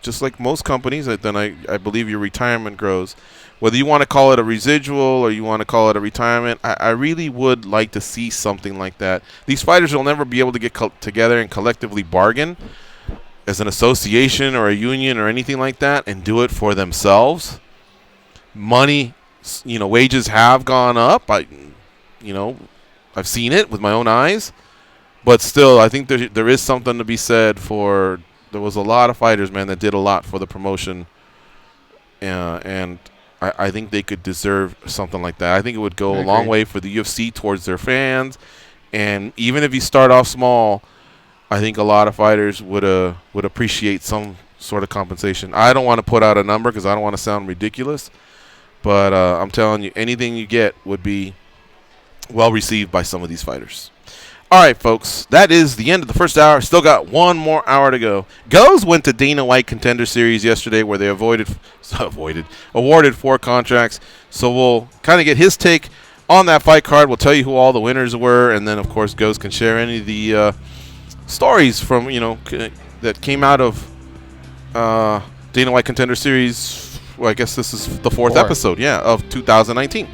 B: just like most companies, then I believe your retirement grows. Whether you want to call it a residual or you want to call it a retirement, I really would like to see something like that. These fighters will never be able to get together and collectively bargain as an association or a union or anything like that and do it for themselves. Money, wages have gone up. I've seen it with my own eyes. But still, I think there is something to be said for – there was a lot of fighters, man, that did a lot for the promotion. And I think they could deserve something like that. I think it would go a long way for the UFC towards their fans. And even if you start off small, I think a lot of fighters would appreciate some sort of compensation. I don't want to put out a number because I don't want to sound ridiculous. But I'm telling you, anything you get would be well received by some of these fighters. All right, folks, that is the end of the first hour. Still got 1 more hour to go. Goes went to Dana White Contender Series yesterday where they awarded 4 contracts. So we'll kind of get his take on that fight card. We'll tell you who all the winners were, and then, of course, Goes can share any of the stories from, that came out of Dana White Contender Series. Well, I guess this is the 4th episode, of 2019.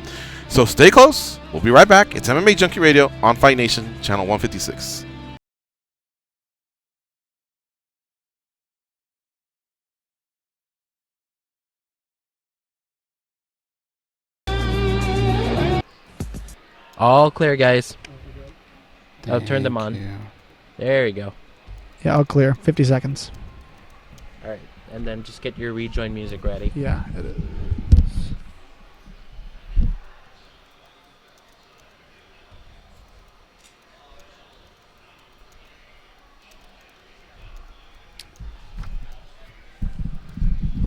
B: So stay close. We'll be right back. It's MMA Junkie Radio on Fight Nation, channel 156.
E: All clear, guys. I've turned them on. There you go.
D: Yeah, all clear. 50 seconds.
E: All right. And then just get your rejoin music ready.
D: Yeah.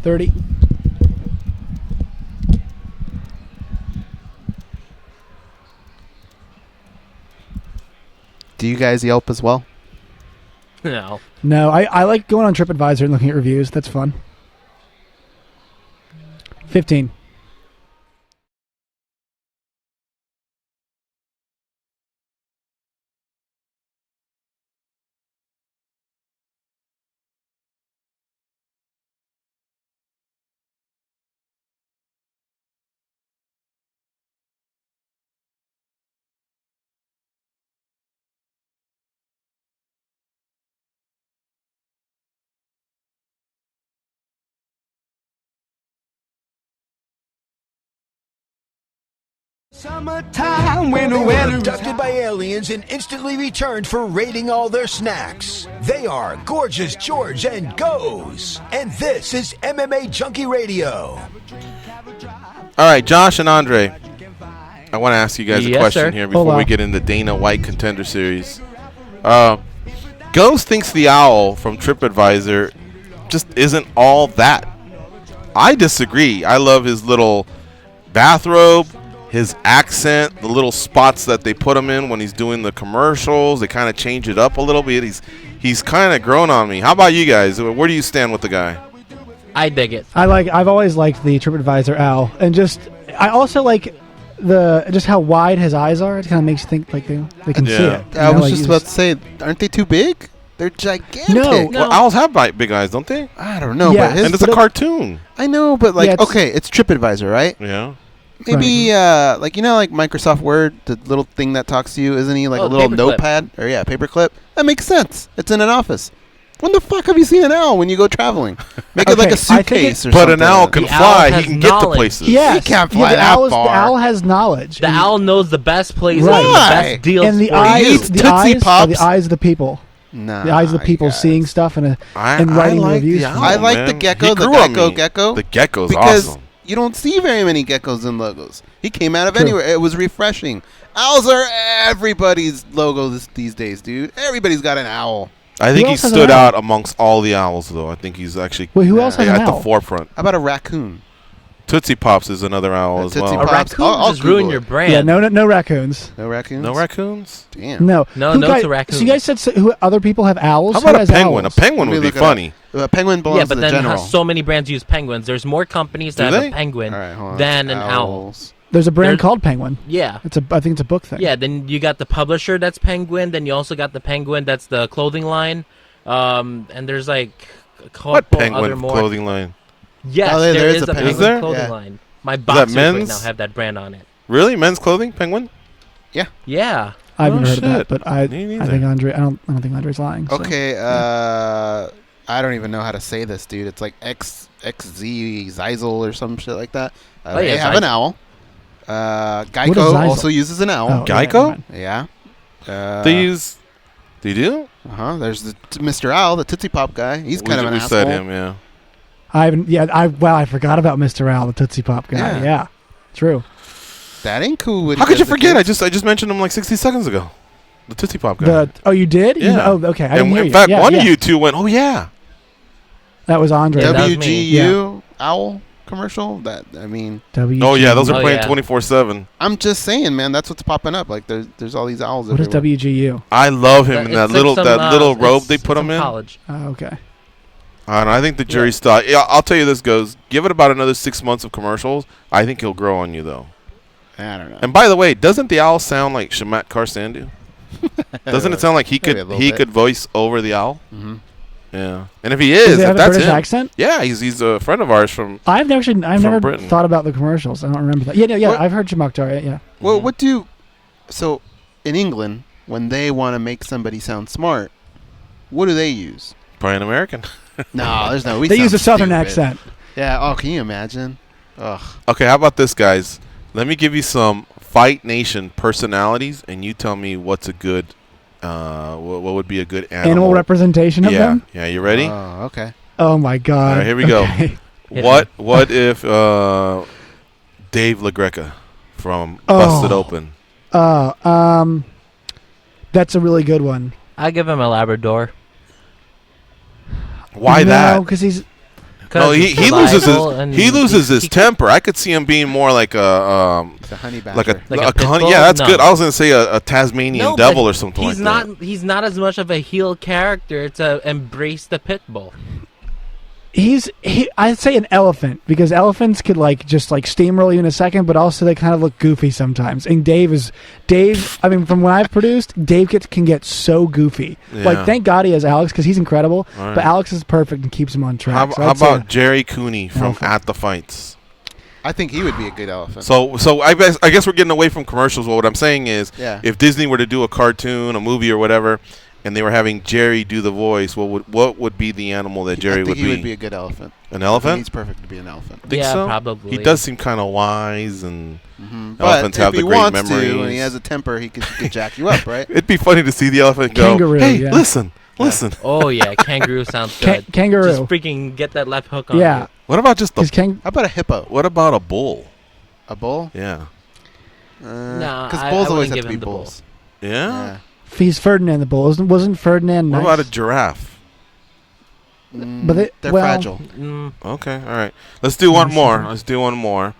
D: 30.
C: Do you guys Yelp as well?
E: No.
D: No, I like going on TripAdvisor and looking at reviews. That's fun. 15.
I: Summertime when the weather abducted by aliens and instantly returned for raiding all their snacks. They are Gorgeous George and Goes. And this is MMA Junkie Radio.
B: All right, Josh and Andre, I want to ask you guys a question here before we get into Dana White Contender Series. Goes thinks the owl from TripAdvisor just isn't all that. I disagree. I love his little bathrobe, his accent, the little spots that they put him in when he's doing the commercials, they kind of change it up a little bit. He's kind of grown on me. How about you guys? Where do you stand with the guy?
E: I dig it.
D: I've always liked the TripAdvisor Al, and I also like just how wide his eyes are. It kind of makes you think like they can see it.
C: I was just about to say, aren't they too big? They're gigantic.
D: No.
B: Well, owls have big eyes, don't they?
C: I don't know.
D: Yeah.
C: But his,
B: And it's a cartoon.
C: I know, but okay, it's TripAdvisor, right?
B: Yeah.
C: Maybe like Microsoft Word, the little thing that talks to you, isn't he like a little notepad or paperclip? That makes sense. It's in an office. When the fuck have you seen an owl when you go traveling? Make it like a suitcase or something.
B: But an owl can fly. He can get to places.
D: Yeah,
C: he can't fly that far.
D: The owl has knowledge.
E: The owl knows the best places,
D: Right.
E: and the best deals.
D: And the
E: for
D: eyes,
E: you.
D: the eyes are the eyes of the people.
C: Nah,
D: the eyes of the people seeing stuff and writing
B: like
D: reviews.
B: the owl,
C: I like
B: man.
C: the gecko,
B: He
C: the
B: grew on me.
C: gecko.
B: The gecko's
C: because
B: awesome.
C: you don't see very many geckos in logos. He came out of anywhere. It was refreshing. Owls are everybody's logo these days, dude. Everybody's got an owl.
B: I think he stood out amongst all the owls, though. I think he's actually
D: who else has an
B: at
D: owl?
B: the forefront.
C: How about a raccoon?
B: Tootsie Pops is another owl as well.
E: A raccoon just ruin your brand.
D: Yeah, no raccoons.
C: No raccoons?
B: No raccoons?
C: Damn.
D: No.
E: No
D: to
E: raccoons.
D: So you guys said who other people have owls?
B: How about
D: Who
B: a
D: has
B: penguin?
D: owls?
B: A penguin would be funny.
C: A penguin belongs
E: Yeah,
C: to
E: but
C: the
E: then
C: general.
E: so many brands use penguins. There's more companies that
B: Do
E: have
B: they?
E: a penguin
C: All right, hold on.
E: than an owl.
C: Owls.
D: There's a brand
E: There's-
D: called Penguin.
E: Yeah.
D: I think it's a book thing.
E: Yeah, then you got the publisher that's Penguin. Then you also got the Penguin that's the clothing line. And there's like a couple
B: What
E: other
B: penguin
E: more.
B: clothing line?
E: Yes,
C: Oh, there
E: there
C: is
E: is
C: a
E: a
C: Penguin.
E: Penguin
B: Is there?
E: clothing
C: Yeah.
E: line. My
B: that
E: boxers right
B: men's?
E: now have that brand on it.
B: Really? Men's clothing? Penguin?
E: Yeah.
D: I haven't
B: Oh,
D: heard of that,
B: shit.
D: but I
B: Me neither.
D: think Andre. I don't think Andre's lying. So.
C: Okay, I don't even know how to say this, dude. It's like XZ Zeisel or some shit like that.
E: Oh, yeah,
C: they have an owl.
D: What is
C: Geico
D: Zeisel?
C: also uses an owl.
D: Oh,
B: Geico?
C: Yeah.
B: They do?
C: There's the Mr. Owl, the Tootsie Pop guy. He's kind of an
B: we
C: asshole.
B: said him, yeah.
D: I haven't. Yeah. I forgot about Mr. Owl, the Tootsie Pop guy.
C: Yeah.
D: Yeah. True.
C: That ain't cool. What
B: How
C: he
B: could you
C: does to
B: forget?
C: kids.
B: I just mentioned him like 60 seconds ago. The Tootsie Pop guy.
D: You did?
B: Yeah.
D: Oh, okay. I didn't hear
B: in
D: you.
B: fact,
D: Yeah,
B: one
D: yeah.
B: of you two went, oh, yeah.
D: That was Andre.
E: Yeah, that was me.
C: WGU Owl commercial? WGU.
B: Oh, yeah, those are
E: Oh,
B: playing
E: yeah.
B: 24/7.
C: I'm just saying, man. That's what's popping up. Like there's all these owls.
D: What is
C: everywhere.
D: WGU?
B: I love him in
E: It's
B: that
E: like
B: little
E: some,
B: robe
E: it's
B: they put
E: some
B: him in.
E: College.
D: Okay.
B: I don't know. I think the jury's still. Yeah, I'll tell you this goes. Give it about another 6 months of commercials. I think he'll grow on you, though.
C: I don't know.
B: And by the way, doesn't the owl sound like Shamat Karsandu? Doesn't it sound like he
C: Maybe a little bit.
B: could voice over the owl?
C: Mm-hmm.
B: Yeah. And if he
D: Does
B: is,
D: he
B: if
D: have a
B: that's
D: British
B: him,
D: accent?
B: yeah, he's a friend of ours from.
D: I've never
B: Britain.
D: thought about the commercials. I don't remember that. Yeah.
C: What-
D: I've heard Shamaktar. Yeah.
C: Well, what do so in England when they want to make somebody sound smart? What do they use?
B: Probably an American.
C: No, there's no. We
D: They use
C: sound
D: a southern
C: stupid.
D: accent.
C: Yeah. Oh, can you imagine? Ugh.
B: Okay, how about this, guys? Let me give you some Fight Nation personalities, and you tell me what's a good, what would be a good
D: Animal representation of them.
B: Yeah, you ready?
C: Oh, okay.
D: Oh my God.
B: All right, here we go.
D: Okay.
B: What if Dave LaGreca from Busted Open?
D: That's a really good one.
E: I give him a Labrador.
B: Why that?
D: No, because he's.
B: No, he loses his
E: he-
B: temper. I could see him being more like a
C: It's a honey badger.
B: like a
E: Like a pit
B: honey.
E: bull?
B: Yeah, that's
E: No.
B: good. I was gonna say a Tasmanian
E: No,
B: devil
E: but
B: or something like
E: he's
B: that.
E: not. He's not as much of a heel character to embrace the pit bull.
D: I'd say an elephant because elephants could just steamroll you in a second, but also they kind of look goofy sometimes. And Dave. I mean, from what I've produced, Dave can get so goofy.
B: Yeah.
D: Thank God he has Alex because he's incredible.
B: All right.
D: But Alex is perfect and keeps him on track.
B: How
D: So I'd say
B: about Jerry Cooney from
D: elephant.
B: At the Fights?
C: I think he would be a good elephant.
B: So I guess we're getting away from commercials. Well, what I'm saying is,
C: Yeah.
B: if Disney were to do a cartoon, a movie, or whatever, and they were having Jerry do the voice, what would be the animal that Jerry
C: I think
B: would
C: he
B: be?
C: would be a good elephant.
B: An
C: I
B: elephant?
C: think he's perfect to be an elephant.
B: Think
E: Yeah,
B: so?
E: probably.
B: He does seem kind of wise, and
C: But
B: elephants
C: if
B: have
C: he
B: the great
C: wants
B: memories.
C: to, and he has a temper, he could jack you up, right?
B: It'd be funny to see the elephant go,
D: Kangaroo,
B: "Hey,
D: yeah.
B: listen."
E: Oh yeah, kangaroo sounds good.
D: kangaroo.
E: Just freaking get that left hook on.
D: Yeah.
E: you.
B: What about just the?
C: How about a hippo?
B: What about a bull?
C: A bull?
B: Yeah.
E: No,
C: Because
E: I
C: bulls always
E: wouldn't
C: have
E: give
C: to be
E: him the bull.
C: bulls.
B: Yeah.
D: He's Ferdinand the bull. Wasn't Ferdinand
B: What
D: nice?
B: about a giraffe?
D: But
C: They're
D: well,
C: fragile.
B: Okay, all right. Let's do one more.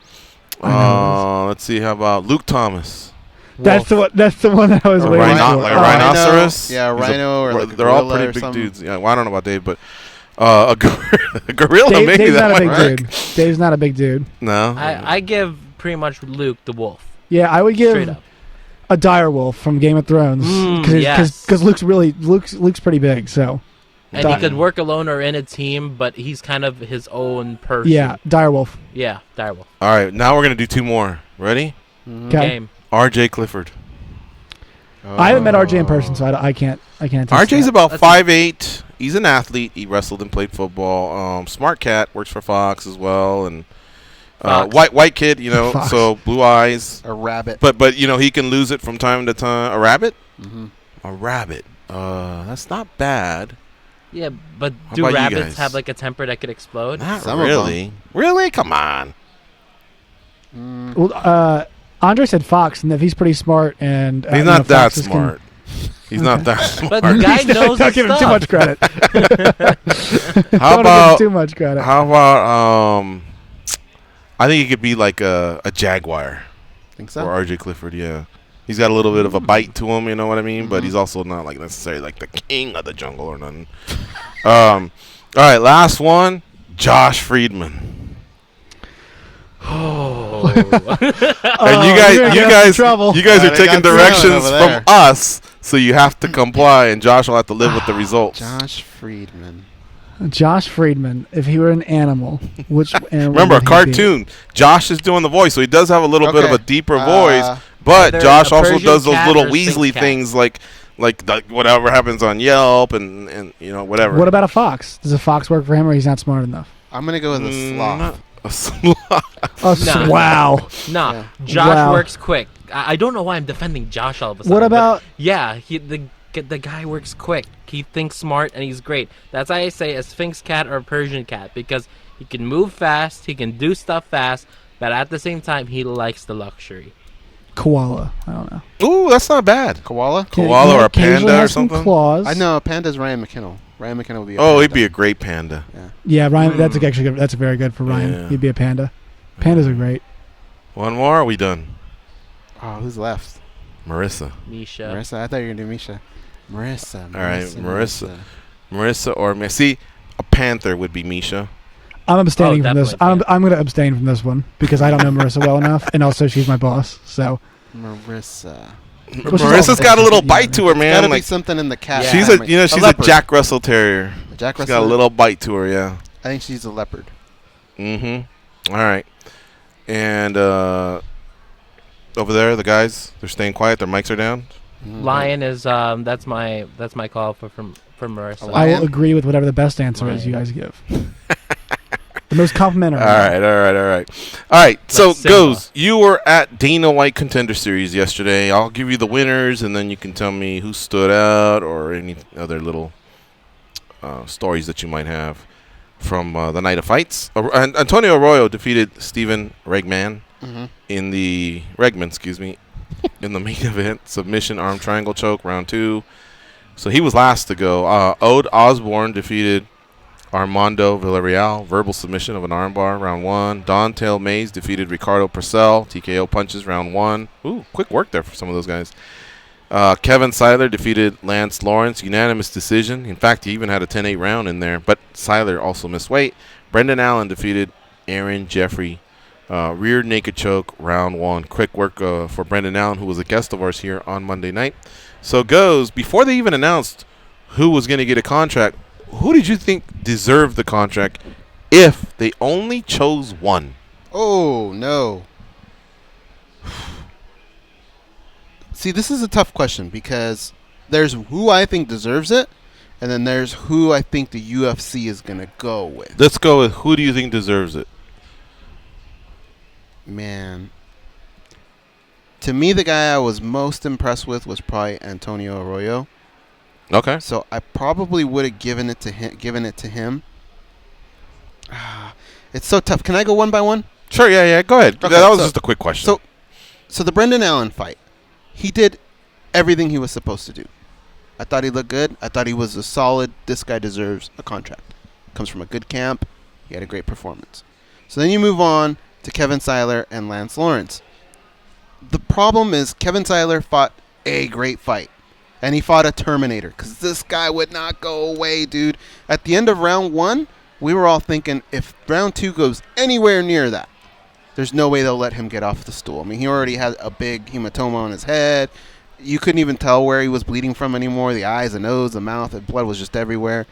B: Let's see. How about Luke Thomas?
D: That's the one that I was waiting for.
B: Like a rhinoceros?
C: Yeah, rhino or like
B: they're all
C: gorilla
B: pretty
C: or
B: big
C: something.
B: dudes. Yeah, well, I don't know about Dave, but a gorilla maybe
D: Dave's
B: that
D: not a
B: might
D: big
B: work.
D: dude. Dave's not a big dude.
B: No.
E: I give pretty much Luke the wolf.
D: Yeah, I would
E: Straight
D: give
E: up.
D: a direwolf from Game of Thrones
E: yes.
D: because Luke's pretty big. So
E: And he could work alone or in a team, but he's kind of his own person.
D: yeah, direwolf.
E: Yeah, direwolf.
B: All right, now we're gonna do 2 more. Ready?
D: Okay.
E: Game.
B: R.J. Clifford.
D: I haven't met RJ in person, so I can't. Attest
B: RJ's
D: to
B: about 5'8". He's an athlete. He wrestled and played football. Smart cat. Works for Fox as well, and white kid.
D: Fox.
B: So blue eyes.
C: A rabbit.
B: But he can lose it from time to time. A rabbit.
C: Mm-hmm.
B: A rabbit. That's not bad.
E: Yeah, but
B: How
E: do
B: about you
E: rabbits
B: guys?
E: have like a temper that could explode?
B: Not
C: Some of
B: really. Really? Come on.
D: Well, Andre said Fox, and if he's pretty smart, and
B: He's not that smart. He's not that smart.
E: But the guy knows
D: Don't
E: his
D: give him too
E: stuff.
D: much credit.
B: How
D: Don't give him
B: about
D: too much credit?
B: How about I think he could be like a jaguar.
C: Think so?
B: Or R.J. Clifford, yeah. He's got a little bit of a bite to him, you know what I mean? But he's also not like necessarily like the king of the jungle or nothing. All right, last one. Josh Friedman.
E: Oh.
B: And you
D: you're gonna
B: guys
D: trouble.
B: are
C: They
B: taking
C: got someone
B: directions
C: over there.
B: from us, so you have to comply, and Josh will have to live with the results.
C: Josh Friedman.
D: Josh Friedman. If he were an animal, which animal
B: Remember, a
D: would he be?
B: cartoon. Josh is doing the voice, so he does have a little bit of a
C: Okay.
B: deeper voice. But
E: Either
B: Josh
E: a
B: also
E: Persian
B: does those
E: cat
B: little
E: or Sphinx
B: Weasley
E: cat.
B: things, like whatever happens on Yelp and whatever.
D: What about a fox? Does a fox work for him, or he's not smart enough?
C: I'm going to go with a sloth.
B: A sloth.
D: Oh,
E: Nah.
D: wow.
E: Nah,
C: Yeah.
E: Josh
D: Wow.
E: works quick. I don't know why I'm defending Josh all of a sudden.
D: What
E: but
D: about-
E: yeah, the guy works quick. He thinks smart and he's great. That's why I say a Sphinx cat or a Persian cat, because he can move fast, he can do stuff fast, but at the same time he likes the luxury.
D: Koala. I don't know.
B: Ooh, that's not bad.
C: Koala?
B: Koala or a
D: occasionally
B: panda or
D: has some
B: something?
D: Claws.
C: I know. Panda's Ryan McKinnell. Ryan McKinnell would be a
B: Oh,
C: panda.
B: he'd be a great panda.
D: Yeah, Ryan. That's actually good. That's very good for Ryan.
B: Yeah.
D: He'd be a panda. Pandas are great.
B: One more, are we done?
C: Oh, who's left?
B: Marissa.
E: Misha.
C: Marissa? I thought you were going to do Misha. Marissa.
B: All right, Marissa or See, a panther would be Misha.
D: I'm abstaining from this.
E: definitely,
D: I'm going to abstain from this one because I don't know Marissa well enough, and also she's my boss. So
C: Marissa.
B: Marissa's got a little bite to her, man.
C: Gotta be
B: Like
C: something in the cat.
B: she's
C: family.
B: she's a
C: leopard.
B: Jack Russell Terrier.
C: A Jack
B: She's
C: Russell.
B: got a little bite to her, yeah.
C: I think she's a leopard.
B: Mm-hmm. All right. And over there, the guys, they're staying quiet. Their mics are down.
E: Lion is that's my call for Marissa.
C: A
D: I
C: lion?
D: will agree with whatever the best answer is you guys give. The most complimentary.
B: All right. So,
E: Like Simba.
B: Goes, you were at Dana White Contender Series yesterday. I'll give you the winners, and then you can tell me who stood out or any other little stories that you might have from the night of fights. Antonio Arroyo defeated Steven Regman in the in the main event. Submission, arm triangle choke, round 2. So he was last to go. Ode Osborne defeated Armando Villarreal, verbal submission of an armbar, round 1. Dontel Mays defeated Ricardo Purcell, TKO punches, round 1. Ooh, quick work there for some of those guys. Kevin Seiler defeated Lance Lawrence, unanimous decision. In fact, he even had a 10-8 round in there, but Seiler also missed weight. Brendan Allen defeated Aaron Jeffrey, rear naked choke, round 1. Quick work for Brendan Allen, who was a guest of ours here on Monday night. So Goes, before they even announced who was going to get a contract, who did you think deserved the contract if they only chose one?
C: Oh, no. See, this is a tough question because there's who I think deserves it, and then there's who I think the UFC is going to go with.
B: Let's go with who do you think deserves it?
C: Man. To me, the guy I was most impressed with was probably Antonio Arroyo.
B: Okay.
C: So I probably would have given it to him. It's so tough. Can I go one by one?
B: Sure, yeah. Go ahead.
C: Okay,
B: that was
C: so-
B: just a quick question.
C: So the Brendan Allen fight, he did everything he was supposed to do. I thought he looked good. I thought he was a solid. This guy deserves a contract. Comes from a good camp. He had a great performance. So then you move on, to Kevin Siler and Lance Lawrence. The problem is Kevin Siler fought a great fight. And he fought a Terminator because this guy would not go away, dude. At the end of round 1, we were all thinking if round 2 goes anywhere near that, there's no way they'll let him get off the stool. I mean, he already had a big hematoma on his head. You couldn't even tell where he was bleeding from anymore. The eyes, the nose, the mouth, the blood was just everywhere.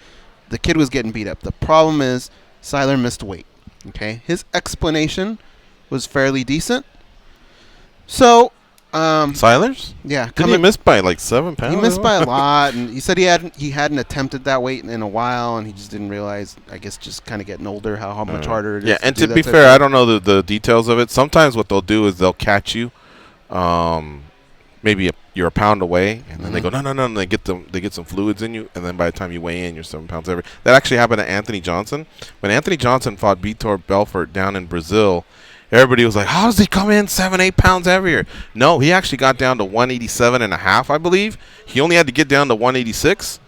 C: The kid was getting beat up. The problem is Siler missed weight. Okay, his explanation was fairly decent. So,
B: Silers?
C: Yeah,
B: didn't he miss by like 7 pounds?
C: He missed by a lot, and he said he hadn't attempted that weight in a while, and he just didn't realize. I guess just kind of getting older, how much harder it is.
B: Yeah, and to be fair, I don't know the details of it. Sometimes what they'll do is they'll catch you, maybe you're a pound away, and then they go no, and they get some fluids in you, and then by the time you weigh in, you're 7 pounds heavier. That actually happened to Anthony Johnson when Anthony Johnson fought Vitor Belfort down in Brazil. Everybody was like, how does he come in 7-8 pounds heavier? No, he actually got down to 187.5, I believe. He only had to get down to 186,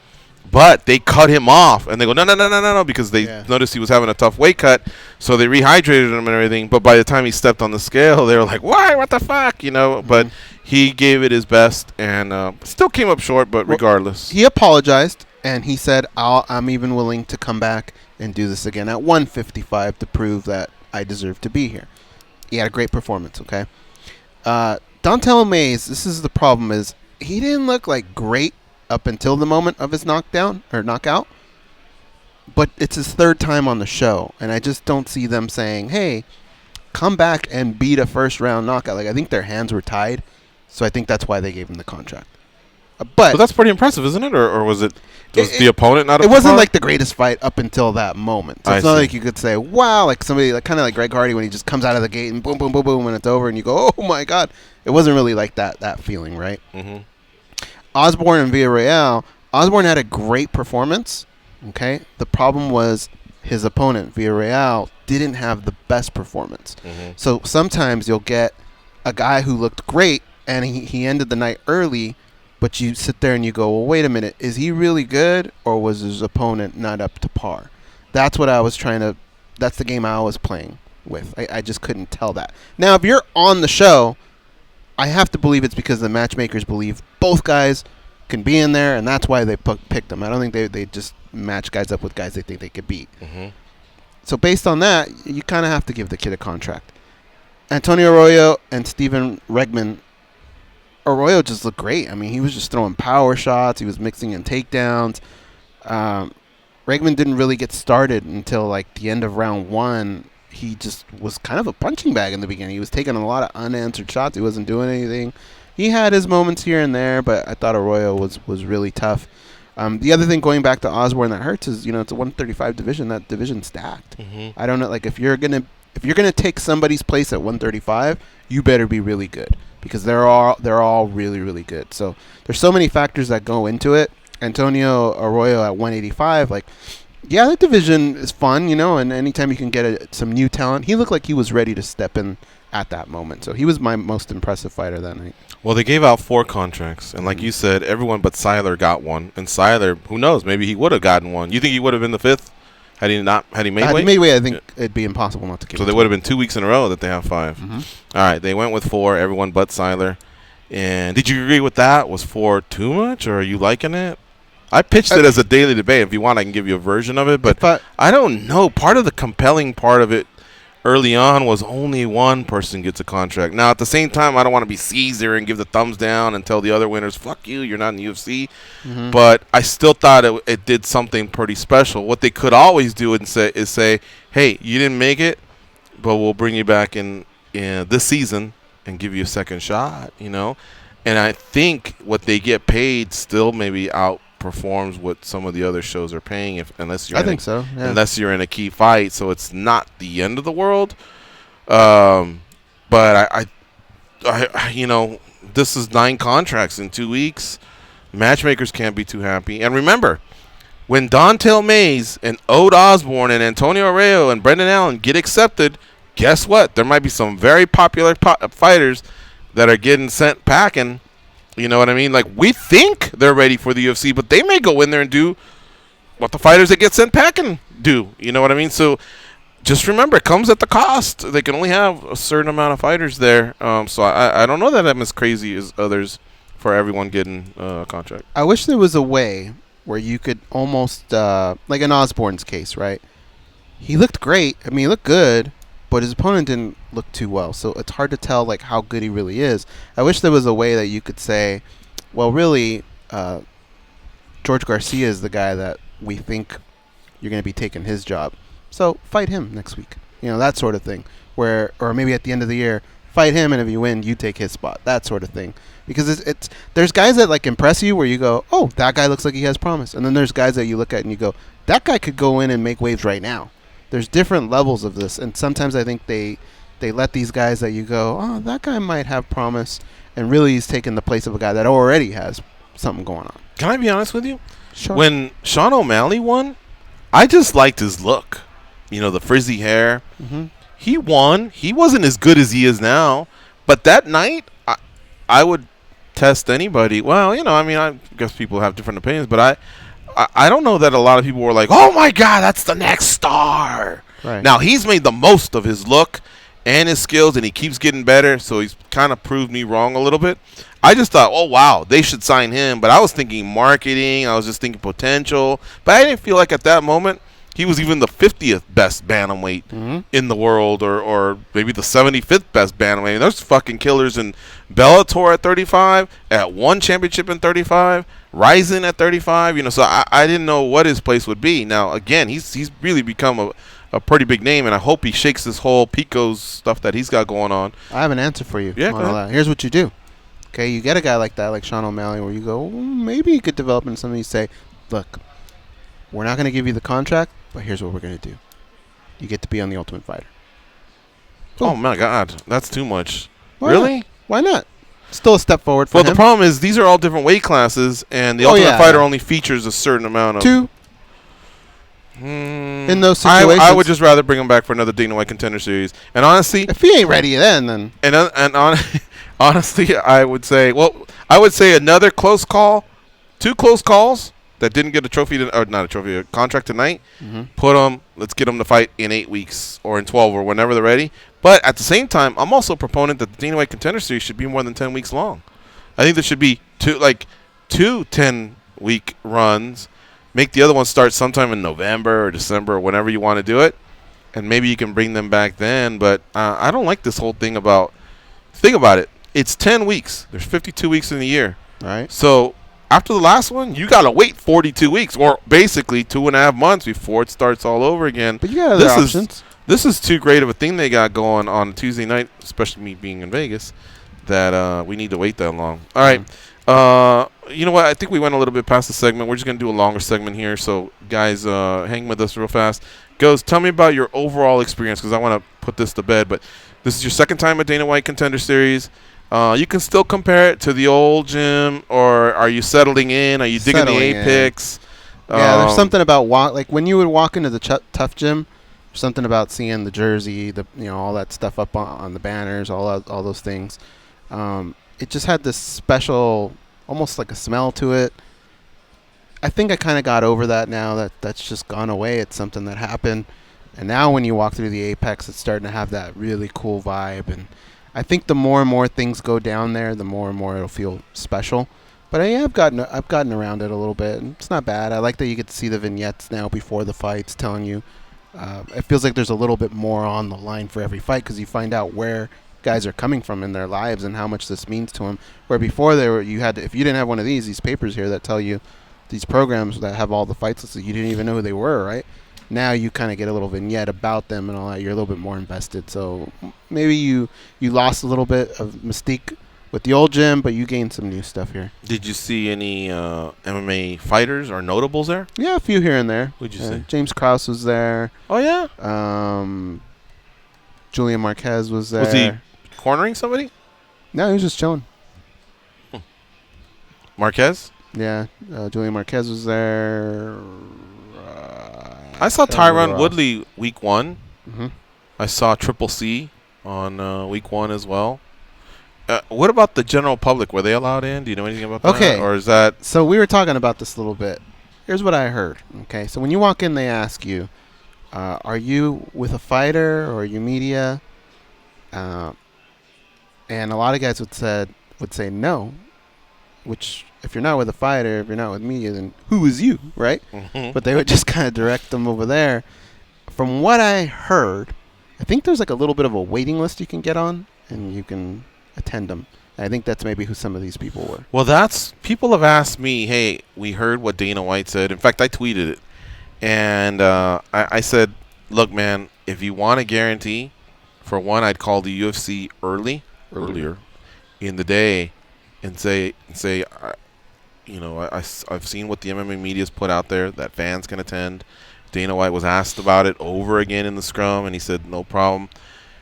B: but they cut him off, and they go, no, because they noticed he was having a tough weight cut, so they rehydrated him and everything, but by the time he stepped on the scale, they were like, why, what the fuck, but he gave it his best, and still came up short, but regardless.
C: He apologized, and he said, I'm even willing to come back and do this again at 155 to prove that I deserve to be here. He had a great performance, okay? Dontel Mays, this is the problem, is he didn't look like great up until the moment of his knockout, but it's his 3rd time on the show, and I just don't see them saying, hey, come back and beat a first-round knockout. Like, I think their hands were tied, so I think that's why they gave him the contract. But
B: that's pretty impressive, isn't it? Or was the opponent not?
C: It wasn't like the greatest fight up until that moment. So it's not like you could say, "Wow!" Like somebody, like kind of like Greg Hardy when he just comes out of the gate and boom, boom, boom, boom, and it's over, and you go, "Oh my God!" It wasn't really like that feeling, right?
B: Mm-hmm.
C: Osborne and Villarreal. Osborne had a great performance. Okay, the problem was his opponent Villarreal didn't have the best performance.
B: Mm-hmm.
C: So sometimes you'll get a guy who looked great and he ended the night early. But you sit there and you go, well, wait a minute. Is he really good or was his opponent not up to par? That's what I was that's the game I was playing with. I just couldn't tell that. Now, if you're on the show, I have to believe it's because the matchmakers believe both guys can be in there, and that's why they picked them. I don't think they just match guys up with guys they think they could beat.
B: Mm-hmm.
C: So based on that, you kind of have to give the kid a contract. Antonio Arroyo and Steven Regman. Arroyo just looked great. I mean, he was just throwing power shots. He was mixing in takedowns. Regman didn't really get started until like the end of round 1. He just was kind of a punching bag in the beginning. He was taking a lot of unanswered shots. He wasn't doing anything. He had his moments here and there, but I thought Arroyo was really tough. The other thing going back to Osborne that hurts is, it's a 135 division. That division's stacked.
B: Mm-hmm.
C: I don't know, like if you're gonna take somebody's place at 135, you better be really good. Because they're all really, really good. So there's so many factors that go into it. Antonio Arroyo at 185, the division is fun, and anytime you can get some new talent. He looked like he was ready to step in at that moment. So he was my most impressive fighter that night.
B: Well, they gave out 4 contracts, and like you said, everyone but Siler got one. And Siler, who knows, maybe he would have gotten one. You think he would have been the 5th? Had he made weight?
C: Had he made weight, I think it'd be impossible not to give.
B: So they would have been 2 weeks in a row that they have 5.
C: Mm-hmm.
B: All right, they went with 4, everyone but Siler. And did you agree with that? Was 4 too much, or are you liking it? I pitched it as a daily debate. If you want, I can give you a version of it. But I don't know. Part of the compelling part of it early on was only one person gets a contract. Now, at the same time, I don't want to be Caesar and give the thumbs down and tell the other winners, fuck you, you're not in the UFC.
C: Mm-hmm.
B: But I still thought it did something pretty special. What they could always do is say, hey, you didn't make it, but we'll bring you back in this season and give you a second shot, And I think what they get paid still maybe outperforms what some of the other shows are paying, unless you're in a key fight, so it's not the end of the world. But I this is 9 contracts in 2 weeks. Matchmakers can't be too happy. And remember, when Dontel Mays and Ode Osborne and Antonio Arroyo and Brendan Allen get accepted, guess what? There might be some very popular fighters that are getting sent packing. You know what I mean? Like, we think they're ready for the UFC, but they may go in there and do what the fighters that get sent packing do. You know what I mean? So just remember, it comes at the cost. They can only have a certain amount of fighters there. So I don't know that I'm as crazy as others for everyone getting a contract.
C: I wish there was a way where you could almost, like in Osborne's case, right? He looked great. I mean, he looked good, but his opponent didn't look too well. So it's hard to tell like how good he really is. I wish there was a way that you could say, well, really, George Garcia is the guy that we think you're going to be taking his job. So fight him next week. That sort of thing. Or maybe at the end of the year, fight him, and if you win, you take his spot. That sort of thing. Because there's guys that like impress you where you go, oh, that guy looks like he has promise. And then there's guys that you look at and you go, that guy could go in and make waves right now. There's different levels of this, and sometimes I think they let these guys that you go, oh, that guy might have promise, and really he's taking the place of a guy that already has something going on.
B: Can I be honest with you?
C: Sure.
B: When Sean O'Malley won, I just liked his look. The frizzy hair.
C: Mm-hmm.
B: He won. He wasn't as good as he is now, but that night, I would test anybody. Well, I guess people have different opinions, but I don't know that a lot of people were like, oh my God, that's the next star.
C: Right.
B: Now, he's made the most of his look and his skills, and he keeps getting better, so he's kind of proved me wrong a little bit. I just thought, oh, wow, they should sign him. But I was thinking marketing. I was just thinking potential. But I didn't feel like at that moment he was even the 50th best bantamweight in the world, or maybe the 75th best bantamweight. There's fucking killers in Bellator at 35, at one championship in 35, Ryzen at 35. So I didn't know what his place would be. Now, again, he's really become a pretty big name, and I hope he shakes this whole Pico's stuff that he's got going on.
C: I have an answer for you.
B: Yeah,
C: on all that. Here's what you do. Okay, you get a guy like that, like Sean O'Malley, where you go, well, maybe he could develop into something. You say, look, we're not going to give you the contract, but here's what we're going to do. You get to be on The Ultimate Fighter.
B: Boom. Oh, my God. That's too much.
C: Why
B: really?
C: Not? Why not? Still a step forward for him.
B: Well, the problem is these are all different weight classes, and The Ultimate Fighter only features a certain amount of...
C: Two. In those situations.
B: I would just rather bring him back for another Dana White Contender Series. And honestly...
C: If he ain't ready then...
B: Honestly, I would say another close call, 2 close calls that didn't get a trophy, or not a trophy, a contract tonight.
C: Mm-hmm.
B: Let's get them to fight in 8 weeks or in 12 or whenever they're ready. But at the same time, I'm also a proponent that the Dana White Contender Series should be more than 10 weeks long. I think there should be two 10-week runs. Make the other one start sometime in November or December or whenever you want to do it, and maybe you can bring them back then. But I don't like this whole thing about. Think about it. It's 10 weeks. There's 52 weeks in a year.
C: Right.
B: So after the last one, you got to wait 42 weeks, or basically 2.5 months before it starts all over again.
C: But you got other options.
B: This is too great of a thing they got going on Tuesday night, especially me being in Vegas, that we need to wait that long. All right. You know what? I think we went a little bit past the segment. We're just going to do a longer segment here. So, guys, hang with us real fast. Goes, tell me about your overall experience, because I want to put this to bed. But this is your second time at Dana White Contender Series. You can still compare it to the old gym, or are you settling in? Are you digging the Apex?
C: Yeah, there's something about like when you would walk into the Tough Gym, there's something about seeing the jersey, all that stuff up on the banners, all those things. It just had this special, almost like a smell to it. I think I kind of got over that now. That's just gone away. It's something that happened. And now when you walk through the Apex, it's starting to have that really cool vibe. And I think the more and more things go down there, the more and more it'll feel special. But I've gotten around it a little bit, and it's not bad. I like that you get to see the vignettes now before the fights telling you. It feels like there's a little bit more on the line for every fight, because you find out where guys are coming from in their lives and how much this means to them. Where before if you didn't have one of these papers here that tell you these programs that have all the fights listed, you didn't even know who they were, right? Now you kind of get a little vignette about them and all that. You're a little bit more invested. So maybe you lost a little bit of mystique with the old gym, but you gained some new stuff here.
B: Did you see any MMA fighters or notables there?
C: Yeah, a few here and there.
B: Who'd you see?
C: James Krause was there.
B: Oh, yeah?
C: Julian Marquez was there.
B: Was he cornering somebody?
C: No, he was just chilling.
B: Marquez?
C: Yeah, Julian Marquez was there.
B: I saw Tyron Woodley week 1.
C: Mm-hmm.
B: I saw Triple C on week 1 as well. What about the general public? Were they allowed in? Do you know anything about that?
C: Okay.
B: Or is that...
C: So we were talking about this a little bit. Here's what I heard. Okay, so when you walk in, they ask you, Are you with a fighter or are you media? And a lot of guys would say no. Which, if you're not with a fighter, if you're not with media, then who is you, right?
B: Mm-hmm.
C: But they would just kind of direct them over there. From what I heard, I think there's like a little bit of a waiting list you can get on, and you can attend them. And I think that's maybe who some of these people were.
B: Well, people have asked me, hey, we heard what Dana White said. In fact, I tweeted it. And I said, look, man, if you want a guarantee, for one, I'd call the UFC earlier in the day and say, I've seen what the MMA media's put out there that fans can attend. Dana White was asked about it over again in the scrum, and he said, no problem.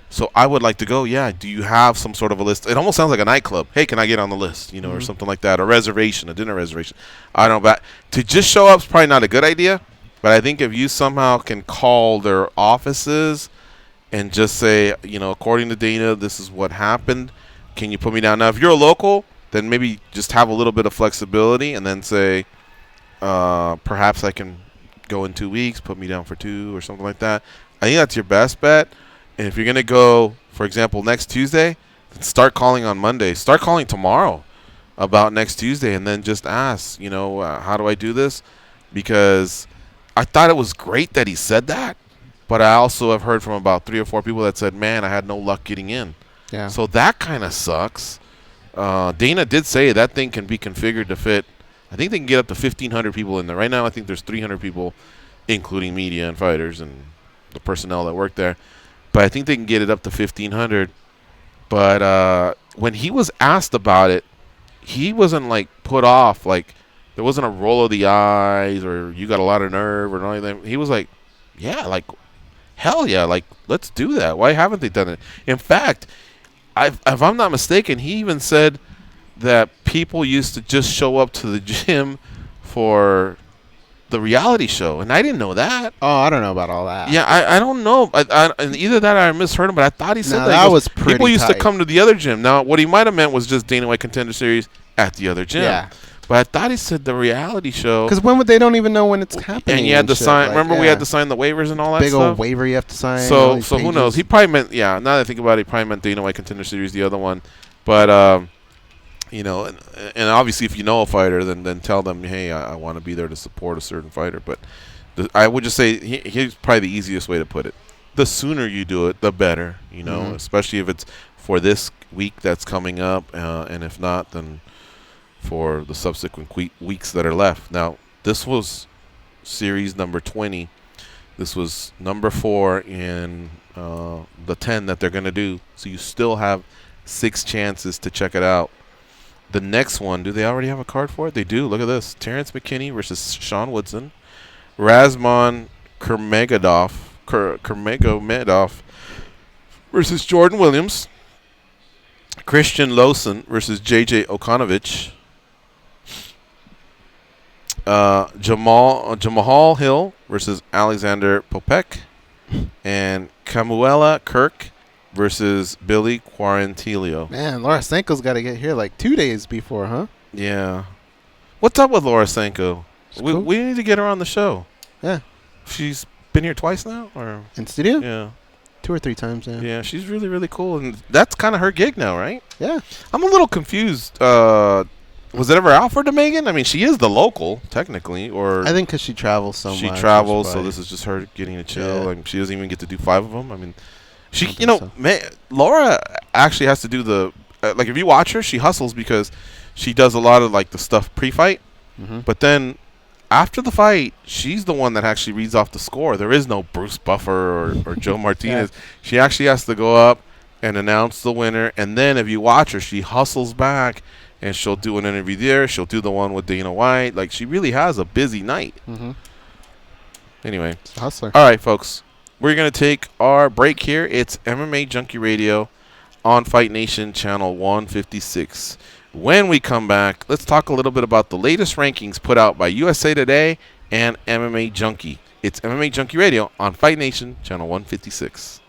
B: So I would like to go, yeah, do you have some sort of a list? It almost sounds like a nightclub. Hey, can I get on the list, or something like that, a reservation, a dinner reservation. I don't know, but to just show up is probably not a good idea, but I think if you somehow can call their offices and just say, according to Dana, this is what happened. Can you put me down? Now, if you're a local, then maybe just have a little bit of flexibility and then say, perhaps I can go in 2 weeks, put me down for 2 or something like that. I think that's your best bet. And if you're going to go, for example, next Tuesday, then start calling on Monday. Start calling tomorrow about next Tuesday and then just ask, how do I do this? Because I thought it was great that he said that, but I also have heard from about 3 or 4 people that said, man, I had no luck getting in.
C: Yeah.
B: So that kind of sucks. Dana did say that thing can be configured to fit. I think they can get up to 1,500 people in there. Right now, I think there's 300 people, including media and fighters and the personnel that work there. But I think they can get it up to 1,500. But when he was asked about it, he wasn't, put off. There wasn't a roll of the eyes or you got a lot of nerve or anything. He was like, yeah, hell yeah, let's do that. Why haven't they done it? In fact, if I'm not mistaken, he even said that people used to just show up to the gym for the reality show, and I didn't know that.
C: Oh, I don't know about all that.
B: Yeah, I don't know. And either that or I misheard him, but I thought he said
C: that was pretty
B: people used
C: tight.
B: to come to the other gym. Now, what he might have meant was just Dana White Contender Series at the other gym.
C: Yeah.
B: But I thought he said the reality show.
C: Because they don't even know when it's happening.
B: And you had to
C: shit.
B: sign. Remember, we had to sign the waivers and all that
C: big
B: stuff?
C: old waiver you have to sign.
B: So who knows? He probably meant, now that I think about it, he probably meant Dana White Contender Series, the other one. But, and obviously if you know a fighter, then tell them, hey, I want to be there to support a certain fighter. But I would just say here's probably the easiest way to put it. The sooner you do it, the better, especially if it's for this week that's coming up. And if not, then for the subsequent weeks that are left. Now, this was series number 20. This was number 4 in the 10 that they're going to do. So you still have 6 chances to check it out. The next one, do they already have a card for it? They do. Look at this. Terrence McKinney versus Sean Woodson. Razman Kurmagomedov versus Jordan Williams. Christian Lawson versus J.J. Okonovich. Jamal Hill versus Alexander Popek. And Camuela Kirk versus Billy Quarantillo.
C: Man, Laura Sanko's got to get here 2 days before, huh?
B: Yeah. What's up with Laura Sanko?
C: Cool.
B: We need to get her on the show.
C: Yeah.
B: She's been here twice now? Or
C: in studio?
B: Yeah.
C: 2 or 3 times, yeah.
B: Yeah, she's really, really cool. And that's kind of her gig now, right?
C: Yeah.
B: I'm a little confused. Was it ever offered to Megan? I mean, she is the local, technically. Or
C: I think because she travels so much.
B: She travels, so this is just her getting to chill.
C: Yeah.
B: She doesn't even get to do 5 of them. I mean, Laura actually has to do the if you watch her, she hustles because she does a lot of the stuff pre-fight.
C: Mm-hmm.
B: But then after the fight, she's the one that actually reads off the score. There is no Bruce Buffer or Joe Martinez. Yeah. She actually has to go up and announce the winner. And then if you watch her, she hustles back and she'll do an interview there. She'll do the one with Dana White. She really has a busy night.
C: Mm-hmm.
B: Anyway.
C: It's a hustler.
B: All right, folks. We're going to take our break here. It's MMA Junkie Radio on Fight Nation Channel 156. When we come back, let's talk a little bit about the latest rankings put out by USA Today and MMA Junkie. It's MMA Junkie Radio on Fight Nation Channel 156.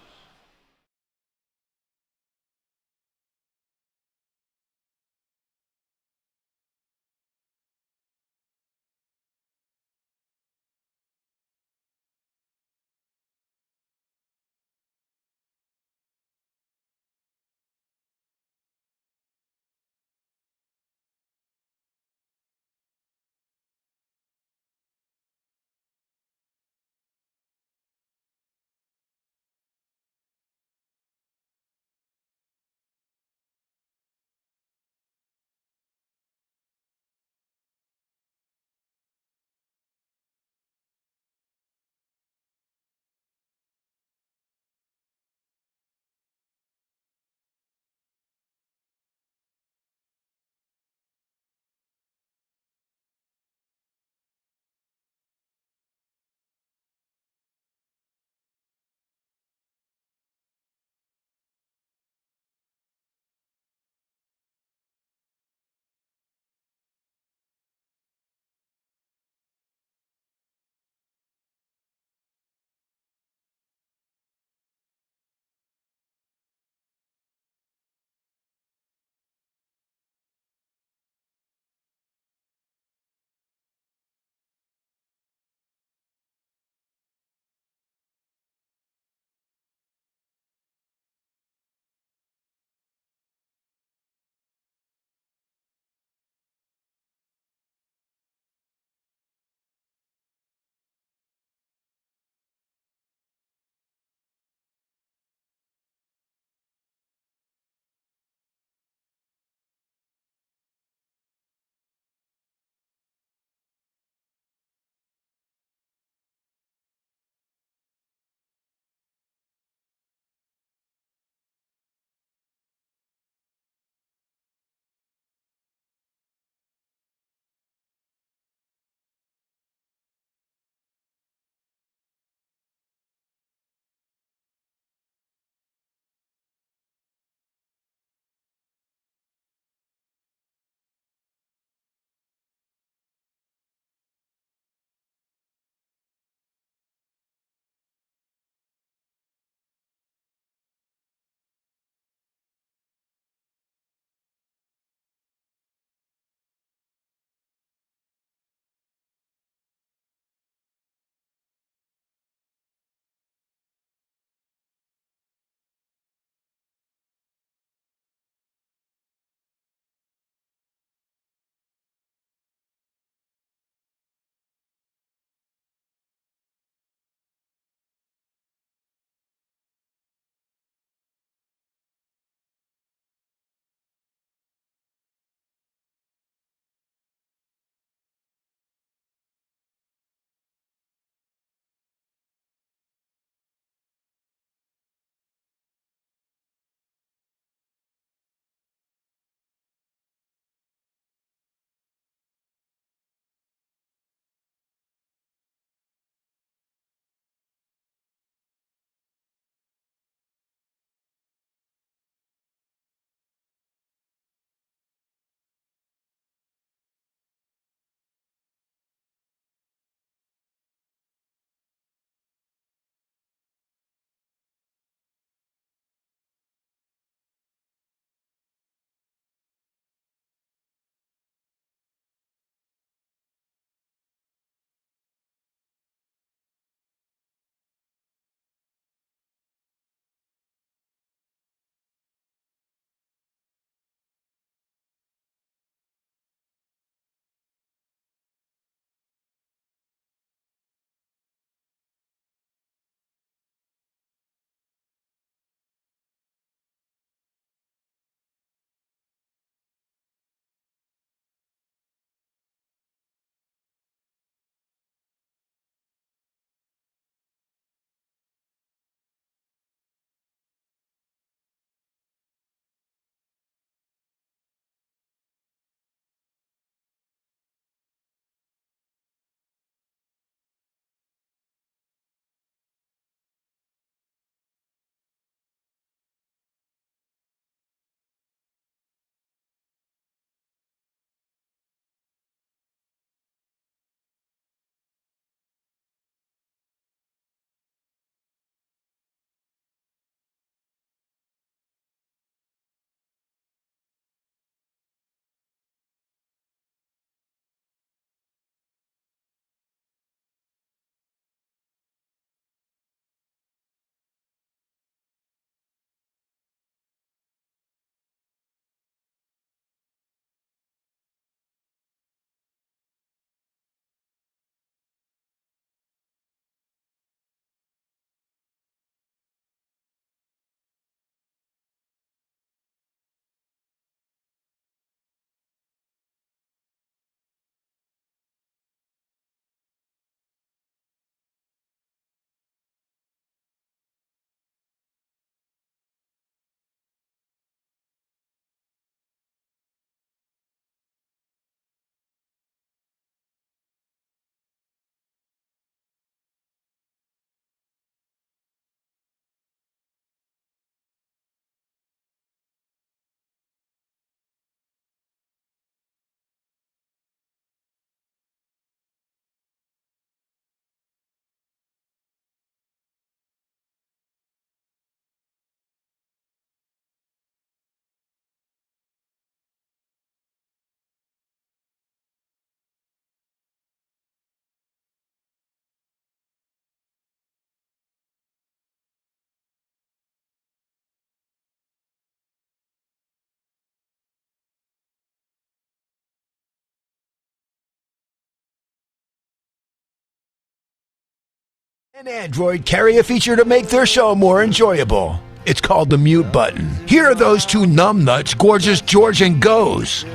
I: And Android carry a feature to make their show more enjoyable. It's called the mute button. Here are those two numbnuts, Gorgeous George and Goes.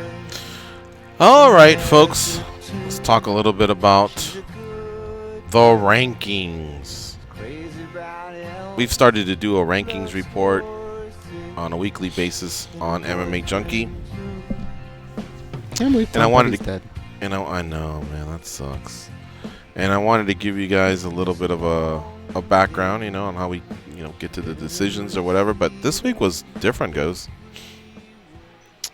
B: All right, folks. Let's talk a little bit about the rankings. We've started to do a rankings report on a weekly basis on MMA Junkie.
C: And I wanted to.
B: I know, man, that sucks. And I wanted to give you guys a little bit of a background, on how we, get to the decisions or whatever. But this week was different, guys.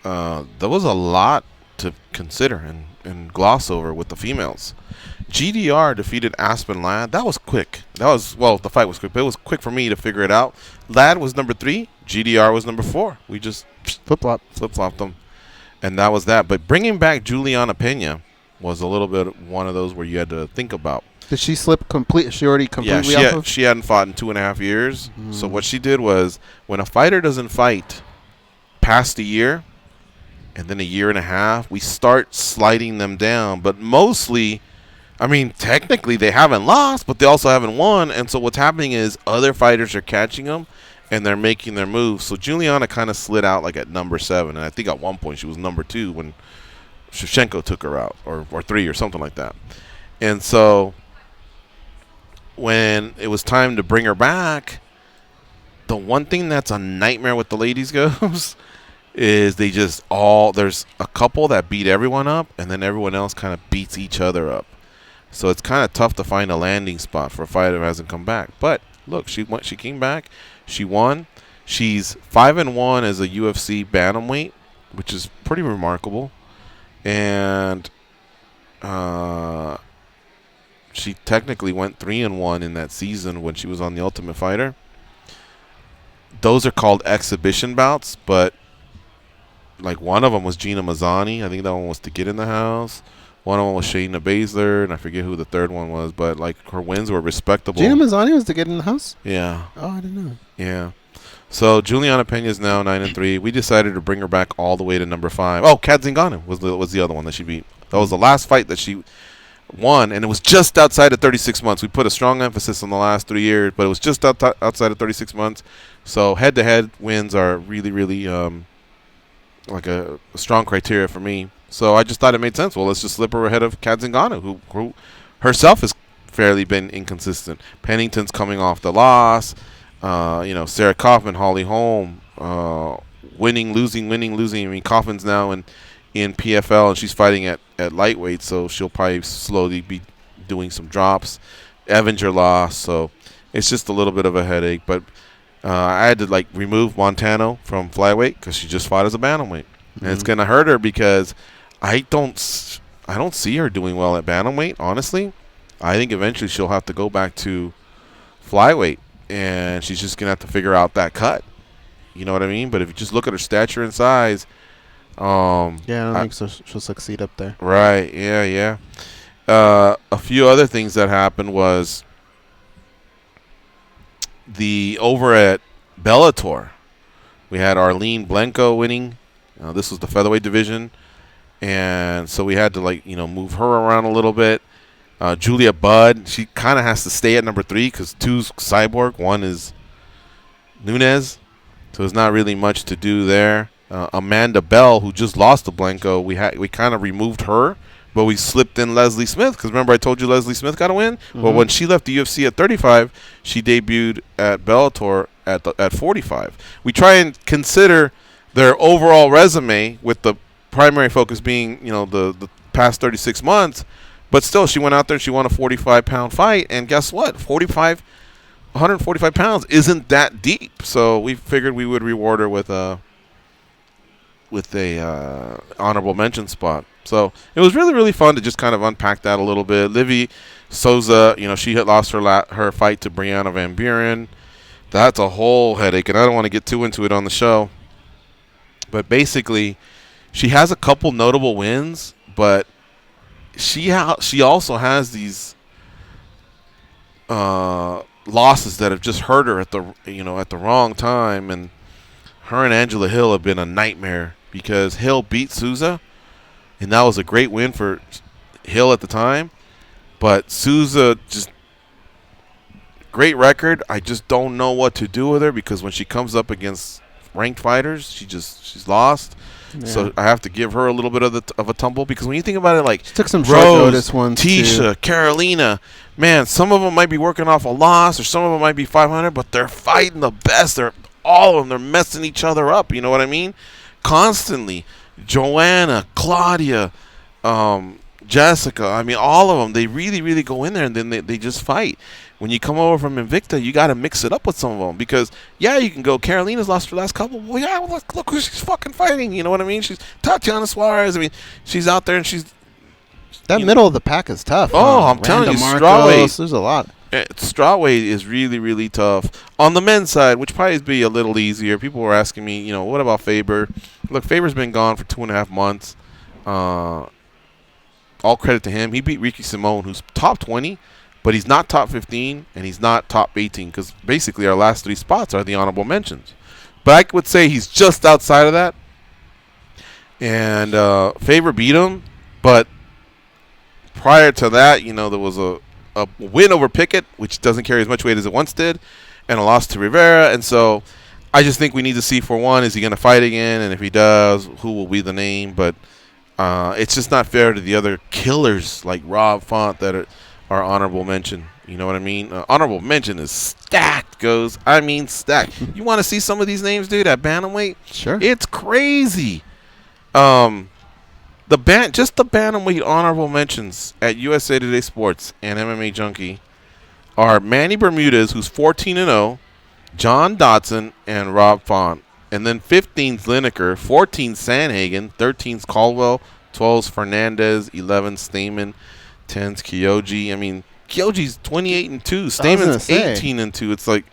B: There was a lot to consider and gloss over with the females. GDR defeated Aspen Ladd. That was quick. The fight was quick, but it was quick for me to figure it out. Ladd was number 3. GDR was number 4. We just flip-flopped them. And that was that. But bringing back Juliana Pena was a little bit one of those where you had to think about.
C: Did she slip She already completely off?
B: She hadn't fought in 2.5 years. So what she did was, when a fighter doesn't fight past a year and then a year and a half, we start sliding them down. But mostly, technically they haven't lost, but they also haven't won. And so what's happening is other fighters are catching them, and they're making their moves. So Juliana kind of slid out like at number 7. And I think at one point she was number 2 when Shevchenko took her out, or 3 or something like that. And so when it was time to bring her back, the one thing that's a nightmare with the ladies goes is there's a couple that beat everyone up, and then everyone else kind of beats each other up. So it's kind of tough to find a landing spot for a fighter who hasn't come back. But look, she came back, she won. She's 5-1 as a UFC bantamweight, which is pretty remarkable. And she technically went 3-1 in that season when she was on The Ultimate Fighter. Those are called exhibition bouts, but like one of them was Gina Mazzani. I think that one was to get in the house. One of them was Shayna Baszler, and I forget who the third one was, but like her wins were respectable.
C: Gina Mazzani was to get in the house?
B: Yeah.
C: Oh, I didn't know.
B: Yeah. So Juliana Pena is now 9-3. We decided to bring her back all the way to number 5. Oh, Kat Zingano was the other one that she beat. That was the last fight that she won, and it was just outside of 36 months. We put a strong emphasis on the last 3 years, but it was just outside of 36 months. So head-to-head wins are really, really like a strong criteria for me. So I just thought it made sense. Well, let's just slip her ahead of Kat Zingano, who herself has fairly been inconsistent. Pennington's coming off the loss. Sarah Kaufman, Holly Holm, winning, losing. Kaufman's now in PFL, and she's fighting at lightweight, so she'll probably slowly be doing some drops. Evinger lost, so it's just a little bit of a headache. But I had to remove Montano from flyweight because she just fought as a bantamweight, and it's gonna hurt her because I don't see her doing well at bantamweight. Honestly, I think eventually she'll have to go back to flyweight, and she's just gonna have to figure out that cut. You know what I mean? But if you just look at her stature and size,
C: I don't think so. She'll succeed up there.
B: Right? Yeah. A few other things that happened was over at Bellator, we had Arlene Blenko winning. This was the featherweight division, and so we had to move her around a little bit. Julia Budd, she kind of has to stay at number 3 because 2's Cyborg, 1 is Nunes, so there's not really much to do there. Amanda Bell, who just lost to Blanco, we kind of removed her, but we slipped in Leslie Smith because remember I told you Leslie Smith got a win. Well, when she left the UFC at 35, she debuted at Bellator at 45. We try and consider their overall resume with the primary focus being the past 36 months. But still, she went out there, she won a 45-pound fight, and guess what? 145 pounds isn't that deep. So we figured we would reward her with a honorable mention spot. So it was really, really fun to just kind of unpack that a little bit. Livy Souza, she had lost her fight to Brianna Van Buren. That's a whole headache, and I don't want to get too into it on the show. But basically, she has a couple notable wins, but she also has these losses that have just hurt her at the wrong time, and her and Angela Hill have been a nightmare because Hill beat Souza, and that was a great win for Hill at the time, but Souza just Great record. I just don't know what to do with her because when she comes up against ranked fighters, she's lost.
C: Yeah.
B: So I have to give her a little bit of a tumble because when you think about it, like
C: she took some short notice ones
B: Tisha,
C: too.
B: Carolina, man, some of them might be working off a loss or some of them might be 500, but they're fighting the best. They're all of them. They're messing each other up. You know what I mean? Constantly. Joanna, Claudia, Jessica. I mean, all of them. They really, really go in there and then they just fight. When you come over from Invicta, you got to mix it up with some of them because, yeah, you can go, Carolina's lost her last couple. Well, yeah, look who she's fucking fighting. You know what I mean? She's Tatiana Suarez. I mean, she's out there and she's...
C: That middle of the pack is tough.
B: Oh, I'm telling you, strawweight.
C: There's a lot.
B: Strawweight is really, really tough. On the men's side, which probably be a little easier, people were asking me, what about Faber? Look, Faber's been gone for 2.5 months. All credit to him. He beat Ricky Simone, who's top 20. But he's not top 15, and he's not top 18, because basically our last 3 spots are the honorable mentions. But I would say he's just outside of that. And Faber beat him, but prior to that, there was a win over Pickett, which doesn't carry as much weight as it once did, and a loss to Rivera. And so I just think we need to see, for one, is he going to fight again? And if he does, who will be the name? But it's just not fair to the other killers like Rob Font that are honorable mention. You know what I mean? Honorable mention is stacked, stacked. You want to see some of these names, dude, at bantamweight?
C: Sure.
B: It's crazy. The bantamweight honorable mentions at USA Today Sports and MMA Junkie are Manny Bermudez, who's 14-0, John Dodson, and Rob Font. And then 15's Lineker, 14's Sanhagen, 13's Caldwell, 12's Fernandez, 11's Stamen, 10's Kyoji. I mean, Kyoji's 28-2. Stamen's 18-2. It's like,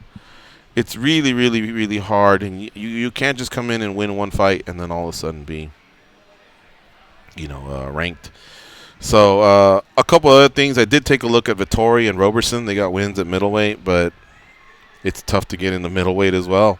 B: it's really, really, really hard, and you can't just come in and win one fight and then all of a sudden be, ranked. So a couple other things. I did take a look at Vittori and Roberson. They got wins at middleweight, but it's tough to get into middleweight as well.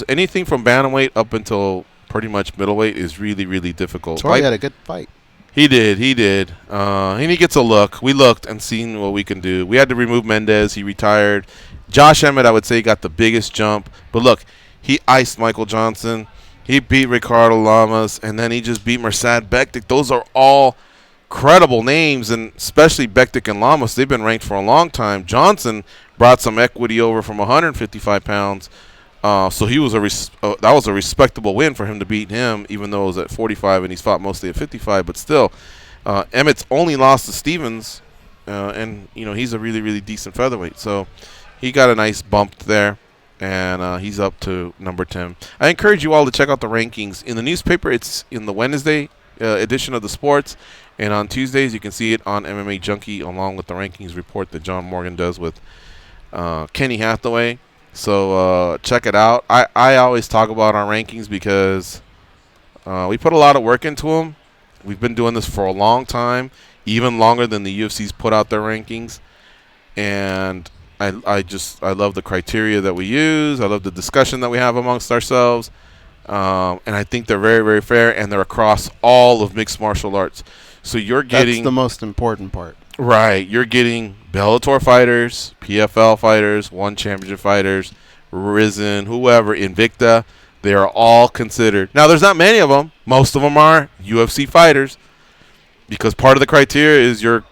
B: Anything from bantamweight up until pretty much middleweight is really, really difficult.
C: Vittori had a good fight.
B: He did. And he gets a look. We looked and seen what we can do. We had to remove Mendez. He retired. Josh Emmett, I would say, got the biggest jump. But look, he iced Michael Johnson. He beat Ricardo Lamas. And then he just beat Mirsad Bektik. Those are all credible names, and especially Bektik and Lamas. They've been ranked for a long time. Johnson brought some equity over from 155 pounds. So he was that was a respectable win for him to beat him, even though it was at 45 and he's fought mostly at 55. But still, Emmett's only lost to Stevens, and he's a really, really decent featherweight. So he got a nice bump there, and he's up to number 10. I encourage you all to check out the rankings in the newspaper. It's in the Wednesday edition of the Sports, and on Tuesdays you can see it on MMA Junkie along with the rankings report that John Morgan does with Kenny Hathaway. So check it out. I always talk about our rankings because we put a lot of work into them. We've been doing this for a long time, even longer than the UFC's put out their rankings. And I love the criteria that we use. I love the discussion that we have amongst ourselves. And I think they're very, very fair, and they're across all of mixed martial arts. So you're getting...
C: That's the most important part.
B: Right. You're getting Bellator fighters, PFL fighters, One Championship fighters, Risen, whoever, Invicta. They are all considered. Now, there's not many of them. Most of them are UFC fighters because part of the criteria is your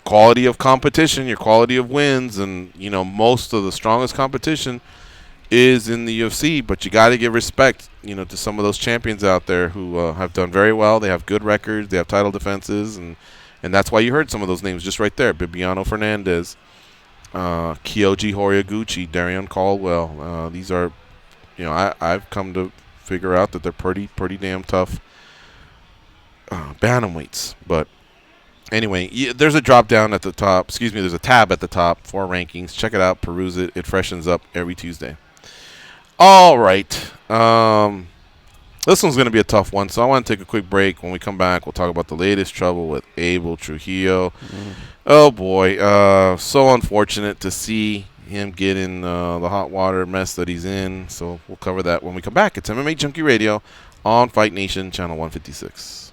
B: quality of competition, your quality of wins, and, most of the strongest competition is in the UFC, but you got to give respect, to some of those champions out there who have done very well. They have good records. They have title defenses, and that's why you heard some of those names just right there. Bibiano Fernandez, Kyoji Horiguchi, Darion Caldwell. These are, I've come to figure out that they're pretty damn tough bantamweights. But anyway, there's a drop down at the top. There's a tab at the top for rankings. Check it out. Peruse it. It freshens up every Tuesday. All right. This one's going to be a tough one, so I want to take a quick break. When we come back, we'll talk about the latest trouble with Abel Trujillo. Oh, boy. So unfortunate to see him get in the hot water mess that he's in. So we'll cover that when we come back. It's MMA Junkie Radio on Fight Nation, Channel 156.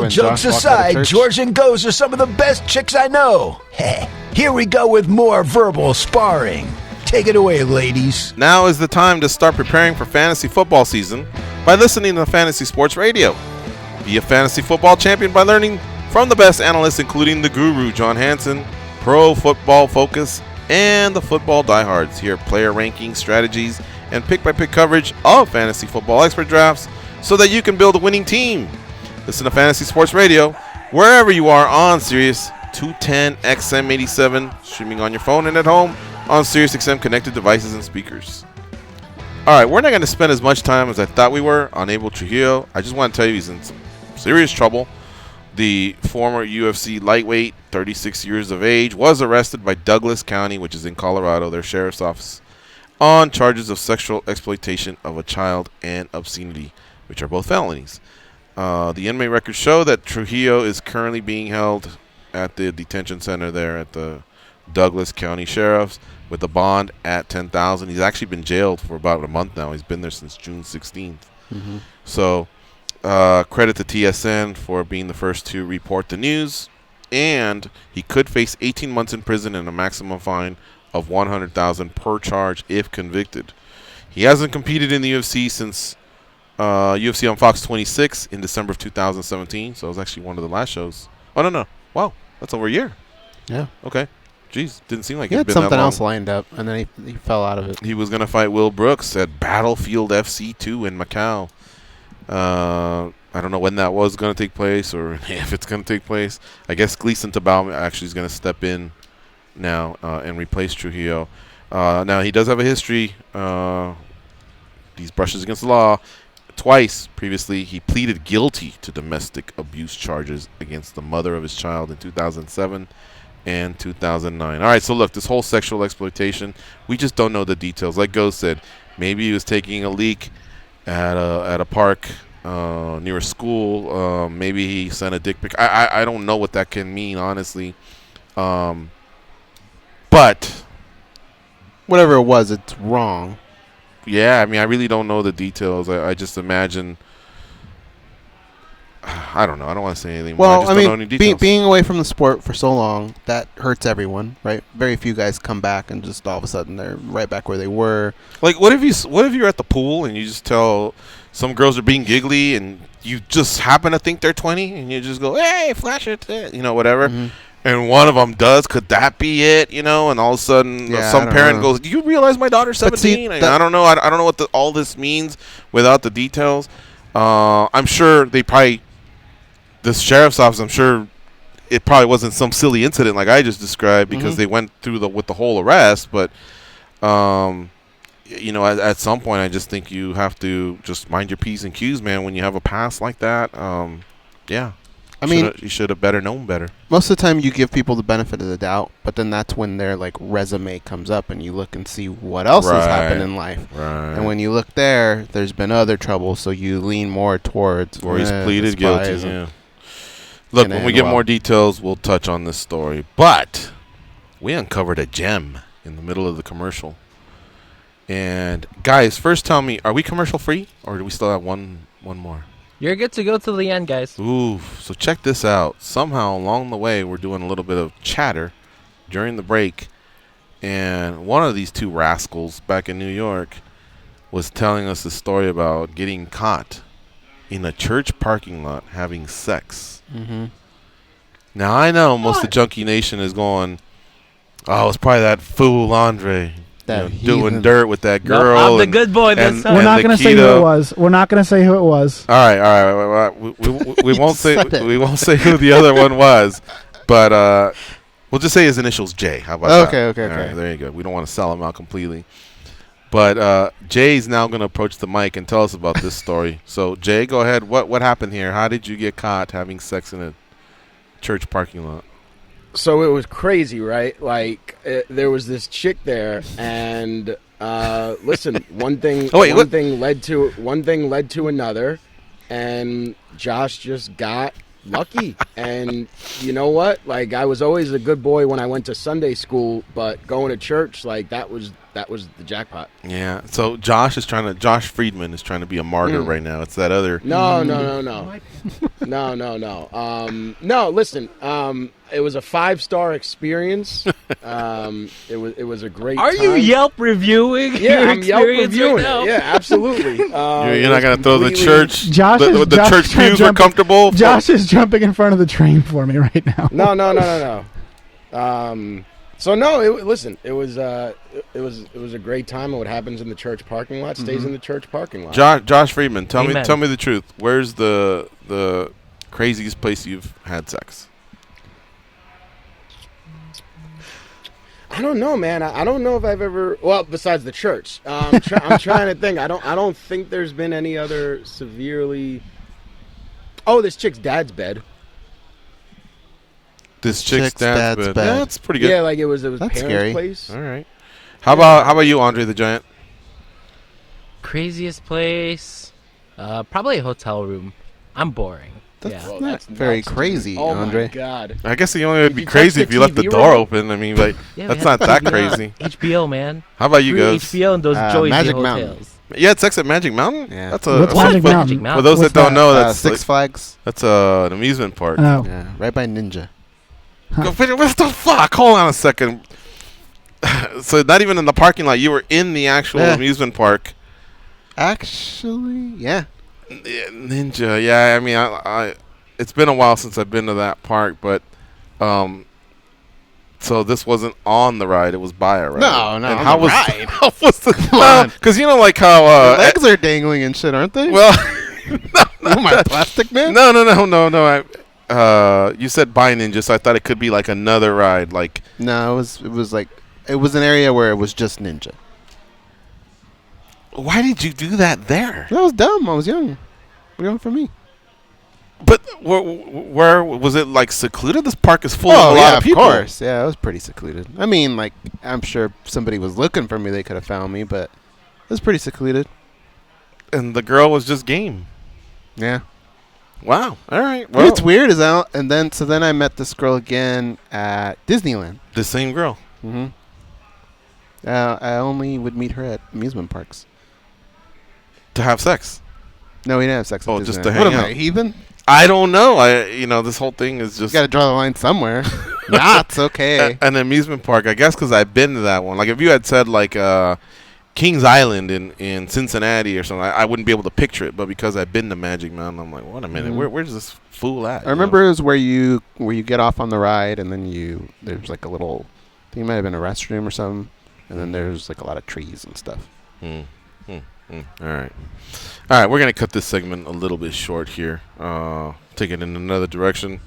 C: when
I: jokes
C: Josh walked out of
I: aside,
C: church.
I: George and Goes are some of the best chicks I know. Here we go with more verbal sparring. Take it away, ladies.
B: Now is the time to start preparing for fantasy football season by listening to Fantasy Sports Radio. Be a fantasy football champion by learning from the best analysts, including the guru, John Hansen, Pro Football Focus, and the Football Diehards. Hear player rankings, strategies, and pick-by-pick coverage of fantasy football expert drafts so that you can build a winning team. Listen to Fantasy Sports Radio wherever you are on Sirius 210 XM87, streaming on your phone and at home on SiriusXM connected devices and speakers. All right, we're not going to spend as much time as I thought we were on Abel Trujillo. I just want to tell you he's in some serious trouble. The former UFC lightweight, 36 years of age, was arrested by Douglas County, which is in Colorado, their sheriff's office, on charges of sexual exploitation of a child and obscenity, which are both felonies. The inmate records show that Trujillo is currently being held at the detention center there at the Douglas County Sheriff's with a bond at $10,000. He's actually been jailed for about a month now. He's been there since June 16th.
C: Mm-hmm.
B: So credit to TSN for being the first to report the news. And he could face 18 months in prison and a maximum fine of $100,000 per charge if convicted. He hasn't competed in the UFC since UFC on Fox 26 in December of 2017. So it was actually one of the last shows. Oh, no. Wow. That's over a year.
C: Yeah.
B: Okay. Jeez. Didn't seem like
C: he
B: it
C: had
B: been that
C: something
B: long.
C: else lined up, and then he fell out of it.
B: He was going to fight Will Brooks at Battlefield FC2 in Macau. I don't know when that was going to take place or if it's going to take place. I guess Gleason Tabal actually is going to step in now and replace Trujillo. Now, he does have a history. These brushes against the law. Twice previously, he pleaded guilty to domestic abuse charges against the mother of his child in 2007 and 2009. All right, so look, this whole sexual exploitation, we just don't know the details. Like Ghost said, maybe he was taking a leak at a park near a school. Maybe he sent a dick pic. I don't know what that can mean, honestly. But
C: whatever it was, it's wrong.
B: Yeah, I mean, I really don't know the details. I just imagine. I don't know. I don't want to say anything more.
C: Well,
B: I just don't know any details.
C: being away from the sport for so long, that hurts everyone, right? Very few guys come back and just all of a sudden they're right back where they were.
B: Like, what if you're at the pool and you just tell some girls are being giggly and you just happen to think they're 20 and you just go, hey, flash it, whatever. Mm-hmm. And one of them does. Could that be it? And all of a sudden, some parent goes, "Do you realize my daughter's 17?"
C: See,
B: I don't know. I don't know what all this means without the details. I'm sure the sheriff's office. I'm sure it probably wasn't some silly incident like I just described because they went through with the whole arrest. But at some point, I just think you have to just mind your P's and Q's, man. When you have a past like that, yeah. I mean, you should have better known better.
C: Most of the time, you give people the benefit of the doubt, but then that's when their resume comes up, and you look and see what else has happened in life.
B: Right.
C: And when you look there's been other trouble, so you lean more towards.
B: Or he's pleaded guilty. Yeah. Look, when we get more details, we'll touch on this story. But we uncovered a gem in the middle of the commercial. And guys, first tell me, are we commercial free, or do we still have one more?
E: You're good to go to the end, guys.
B: Ooh, so check this out. Somehow along the way, we're doing a little bit of chatter during the break. And one of these two rascals back in New York was telling us a story about getting caught in a church parking lot having sex.
C: Mm-hmm.
B: Now, I know most of Junkie Nation is going, oh, it's probably that fool Andre. Doing dirt with that girl.
E: No, I'm the good boy this time.
D: We're not going to say who it was. We're not going to say who it was.
B: All right. We won't say who the other one was, but we'll just say his initials J. How about that?
C: Okay.
B: All right, there you go. We don't want to sell him out completely. But Jay's now going to approach the mic and tell us about this story. So, Jay, go ahead. What happened here? How did you get caught having sex in a church parking lot?
F: So it was crazy, right? There was this chick there, and listen, one thing led to another, and Josh just got lucky. And you know what? I was always a good boy when I went to Sunday school, but going to church, that was that was the jackpot.
B: Yeah. So Josh Friedman is trying to be a martyr right now. It's that other.
F: No. No, listen. It was a 5-star experience. It was a great.
E: Are
F: time.
E: you Yelp reviewing?
F: Yeah,
E: your
F: I'm Yelp
E: experience
F: reviewing
E: right now?
F: it. Yeah, absolutely.
B: You're not gonna throw the church.
D: Josh
B: The church pews are comfortable.
D: Josh is jumping in front of the train for me right now.
F: No. So no, listen. It was a great time. And what happens in the church parking lot stays in the church parking lot.
B: Josh Friedman, tell
E: Amen.
B: me the truth. Where's the craziest place you've had sex?
F: I don't know, man. I don't know if I've ever. Well, besides the church, I'm trying to think. I don't think there's been any other severely. Oh, this chick's dad's bed.
B: This chick's dad's bed. Yeah, that's pretty good.
F: Yeah, like it was
C: That's
F: parents'
C: scary.
F: place.
B: All right. How about you, Andre the Giant?
E: Craziest place? Probably a hotel room. I'm boring.
C: That's
E: Yeah.
C: not very crazy,
F: Oh
C: Andre.
F: my god.
B: I guess the only would
F: Did
B: be
F: you
B: crazy
F: touch
B: if
F: the
B: you left the
F: TV
B: door
F: remote?
B: open. I mean, like
E: Yeah,
B: that's
E: we
B: not
E: had
B: that
E: TV on
B: crazy.
E: HBO, man.
B: How about you
E: Free
B: guys?
E: HBO and those Joey
C: Magic
E: hotels.
C: Mountain.
B: You had sex at Magic Mountain?
C: Yeah.
B: That's
D: What's
B: what-
D: Magic
B: for-
D: Mountain?
B: For those
D: What's
B: that don't
D: that?
B: know, that's
C: Six Flags.
B: That's an amusement park.
D: Oh.
C: Yeah, right by Ninja.
B: What the fuck? Hold on a second. So not even in the parking lot. You were in the actual amusement park.
C: Actually, yeah.
B: Yeah, Ninja. Yeah, I mean, I it's been a while since I've been to that park, but so this wasn't on the ride; it was by a ride.
C: No,
B: And
C: on
B: how
C: the
B: was
C: ride.
B: how was the?
C: on.
B: Because you know, like how
C: Your legs are dangling and shit, aren't they?
B: well,
C: oh my plastic man.
B: no. You said by Ninja, so I thought it could be like another ride, like.
C: No, it was an area where it was just Ninja.
B: Why did you do that there?
C: That was dumb. I was young. What do you want from me?
B: But where was it, like secluded? This park is full of a lot of people.
C: Of course. Yeah, it was pretty secluded. I mean, like, I'm sure if somebody was looking for me, they could have found me, but it was pretty secluded.
B: And the girl was just game.
C: Yeah.
B: Wow. All right. Well,
C: It's weird as hell. And then I met this girl again at Disneyland.
B: the same girl.
C: Mm-hmm. I only would meet her at amusement parks.
B: To have sex.
C: No, we didn't have sex. At
B: Oh,
C: Disneyland.
B: just to
C: What
B: hang
C: am
B: out.
C: I, heathen?
B: I don't know. This whole thing is
C: You
B: just
C: got to draw the line somewhere. Nah, it's okay.
B: an amusement park. I guess because I've been to that one. Like if you had said like Kings Island in Cincinnati or something, I wouldn't be able to picture it. But because I've been to Magic Mountain, I'm like, wait a minute, where's this fool at?
C: I remember it was where you get off on the ride, and then there's like a little, I think it might have been a restroom or something, and then there's like a lot of trees and stuff.
B: All right. We're gonna cut this segment a little bit short here. Take it in another direction.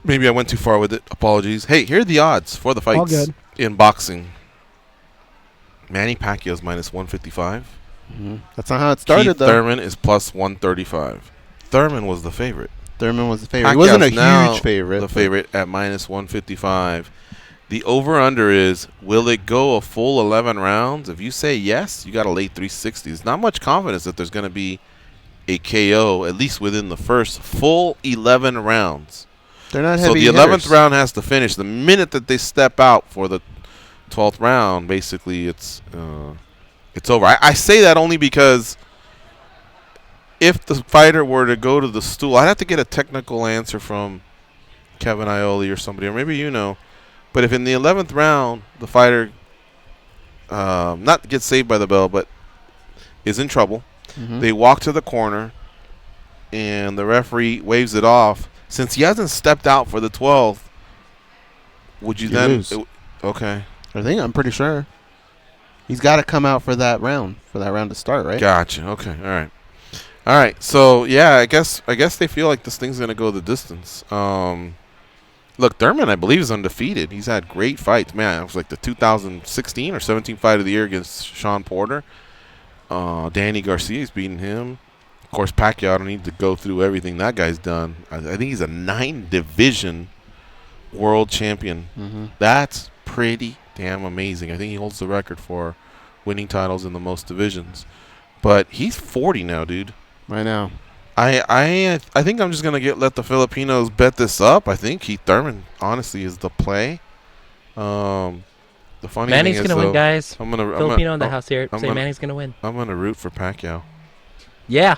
B: Maybe I went too far with it. Apologies. Hey, here are the odds for the fights
D: All good.
B: in boxing. Manny Pacquiao's minus 155.
C: That's not how it started,
B: Keith
C: though.
B: Thurman is plus 135. Thurman was the favorite.
C: Thurman was the favorite. He wasn't a
B: Pacquiao's now
C: huge favorite.
B: The
C: but-
B: favorite at minus 155. The over-under is, will it go a full 11 rounds? If you say yes, you got to lay 360. There's not much confidence that there's going to be a KO, at least within the first full 11 rounds.
C: They're not
B: So
C: heavy
B: the 11th
C: hitters.
B: round has to finish. The minute that they step out for the 12th round, basically it's over. I say that only because if the fighter were to go to the stool, I'd have to get a technical answer from Kevin Iole or somebody, or maybe you know. But if in the 11th round the fighter not gets saved by the bell, but is in trouble, they walk to the corner and the referee waves it off. Since he hasn't stepped out for the 12th, would you then
C: lose.
B: Okay.
C: I'm pretty sure. He's got to come out for that round to start, right?
B: Gotcha. Okay. All right. So yeah, I guess they feel like this thing's gonna go the distance. Look, Thurman, I believe, is undefeated. He's had great fights. Man, it was like the 2016 or 17 fight of the year against Sean Porter. Danny Garcia's beaten him. Of course, Pacquiao, I don't need to go through everything that guy's done. I think he's a 9-division world champion. That's pretty damn amazing. I think he holds the record for winning titles in the most divisions. But he's 40 now, dude.
C: I know.
B: I think I'm just gonna let the Filipinos bet this up. I think Keith Thurman honestly is the play. The funny
E: Manny's
B: thing is,
E: gonna win, guys. Filipino in the
B: I'm
E: house here. Say
B: gonna-
E: Manny's gonna win.
B: I'm gonna root for Pacquiao.
E: Yeah,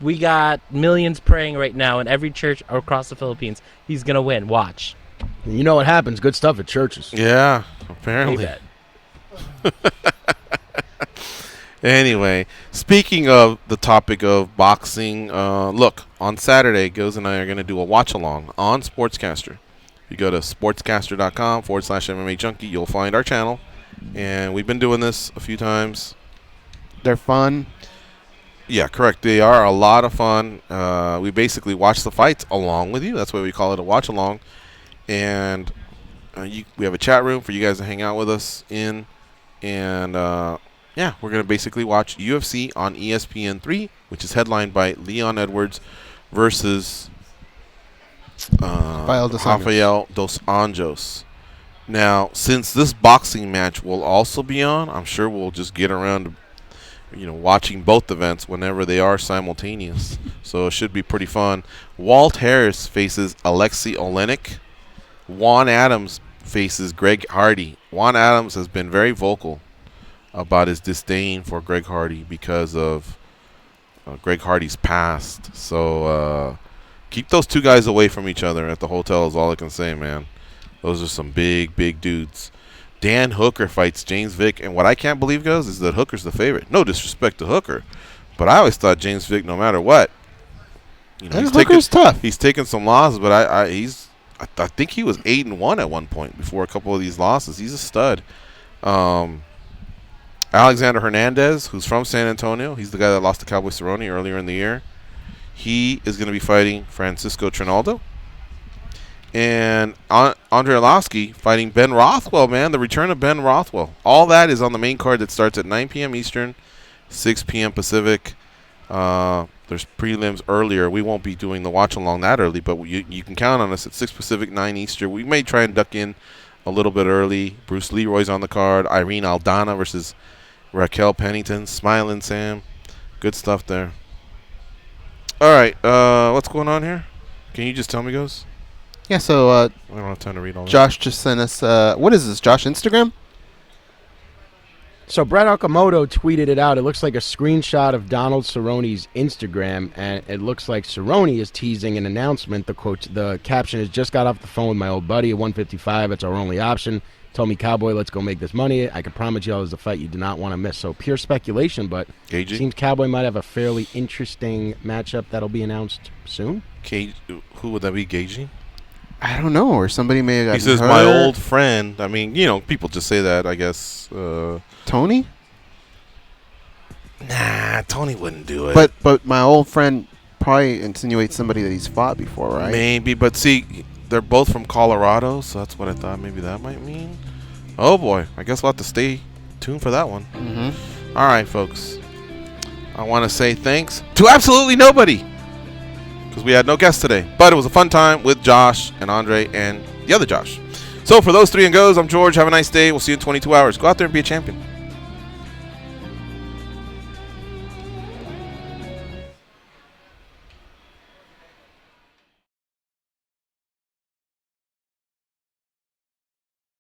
E: we got millions praying right now in every church across the Philippines. He's gonna win. Watch.
F: You know what happens? Good stuff at churches.
B: Yeah, apparently. Anyway, speaking of the topic of boxing, look, on Saturday, Goz and I are going to do a watch-along on Sportscaster. If you go to sportscaster.com/MMA Junkie, you'll find our channel. And we've been doing this a few times.
C: They're fun.
B: Yeah, correct. They are a lot of fun. We basically watch the fights along with you. That's why we call it a watch-along. And we have a chat room for you guys to hang out with us in. And yeah, we're going to basically watch UFC on ESPN3, which is headlined by Leon Edwards versus
C: Rafael
B: dos Anjos. Now, since this boxing match will also be on, I'm sure we'll just get around to watching both events whenever they are simultaneous. So it should be pretty fun. Walt Harris faces Alexei Olenek. Juan Adams faces Greg Hardy. Juan Adams has been very vocal about his disdain for Greg Hardy because of Greg Hardy's past. So keep those two guys away from each other at the hotel is all I can say, man. Those are some big, big dudes. Dan Hooker fights James Vick, and what I can't believe, guys, is that Hooker's the favorite. No disrespect to Hooker, but I always thought James Vick, no matter what,
C: Hooker's tough.
B: He's taken some losses, but I think he was 8-1 at one point before a couple of these losses. He's a stud. Alexander Hernandez, who's from San Antonio, he's the guy that lost to Cowboy Cerrone earlier in the year. He is going to be fighting Francisco Trinaldo. And Andre Arlovski fighting Ben Rothwell, man. The return of Ben Rothwell. All that is on the main card that starts at 9 p.m. Eastern, 6 p.m. Pacific. There's prelims earlier. We won't be doing the watch-along that early, but you can count on us at 6 Pacific, 9 Eastern. We may try and duck in a little bit early. Bruce Leroy's on the card. Irene Aldana versus Raquel Pennington. Smiling Sam. Good stuff there. All right. What's going on here? Can you just tell me, Goz?
C: Yeah, so
B: I don't have time to read all that.
C: Josh just sent us, what is this, Josh, Instagram?
F: So Brett Okamoto tweeted it out. It looks like a screenshot of Donald Cerrone's Instagram, and it looks like Cerrone is teasing an announcement. The caption is, "Just got off the phone with my old buddy at 155. It's our only option. Told me, Cowboy, let's go make this money. I can promise you it was a fight you do not want to miss." So pure speculation, but it seems Cowboy might have a fairly interesting matchup that'll be announced soon.
B: Who would that be, Gagey?
C: I don't know, or somebody may have gotten
B: He says,
C: hurt.
B: my old friend. I mean, people just say that, I guess.
C: Tony?
B: Nah, Tony wouldn't do it.
C: But my old friend probably insinuates somebody that he's fought before, right?
B: Maybe, but see, they're both from Colorado, so that's what I thought maybe that might mean. Oh, boy. I guess we'll have to stay tuned for that one.
C: Mm-hmm.
B: All right, folks. I want to say thanks to absolutely nobody because we had no guests today. But it was a fun time with Josh and Andre and the other Josh. So for those three and goes, I'm George. Have a nice day. We'll see you in 22 hours. Go out there and be a champion.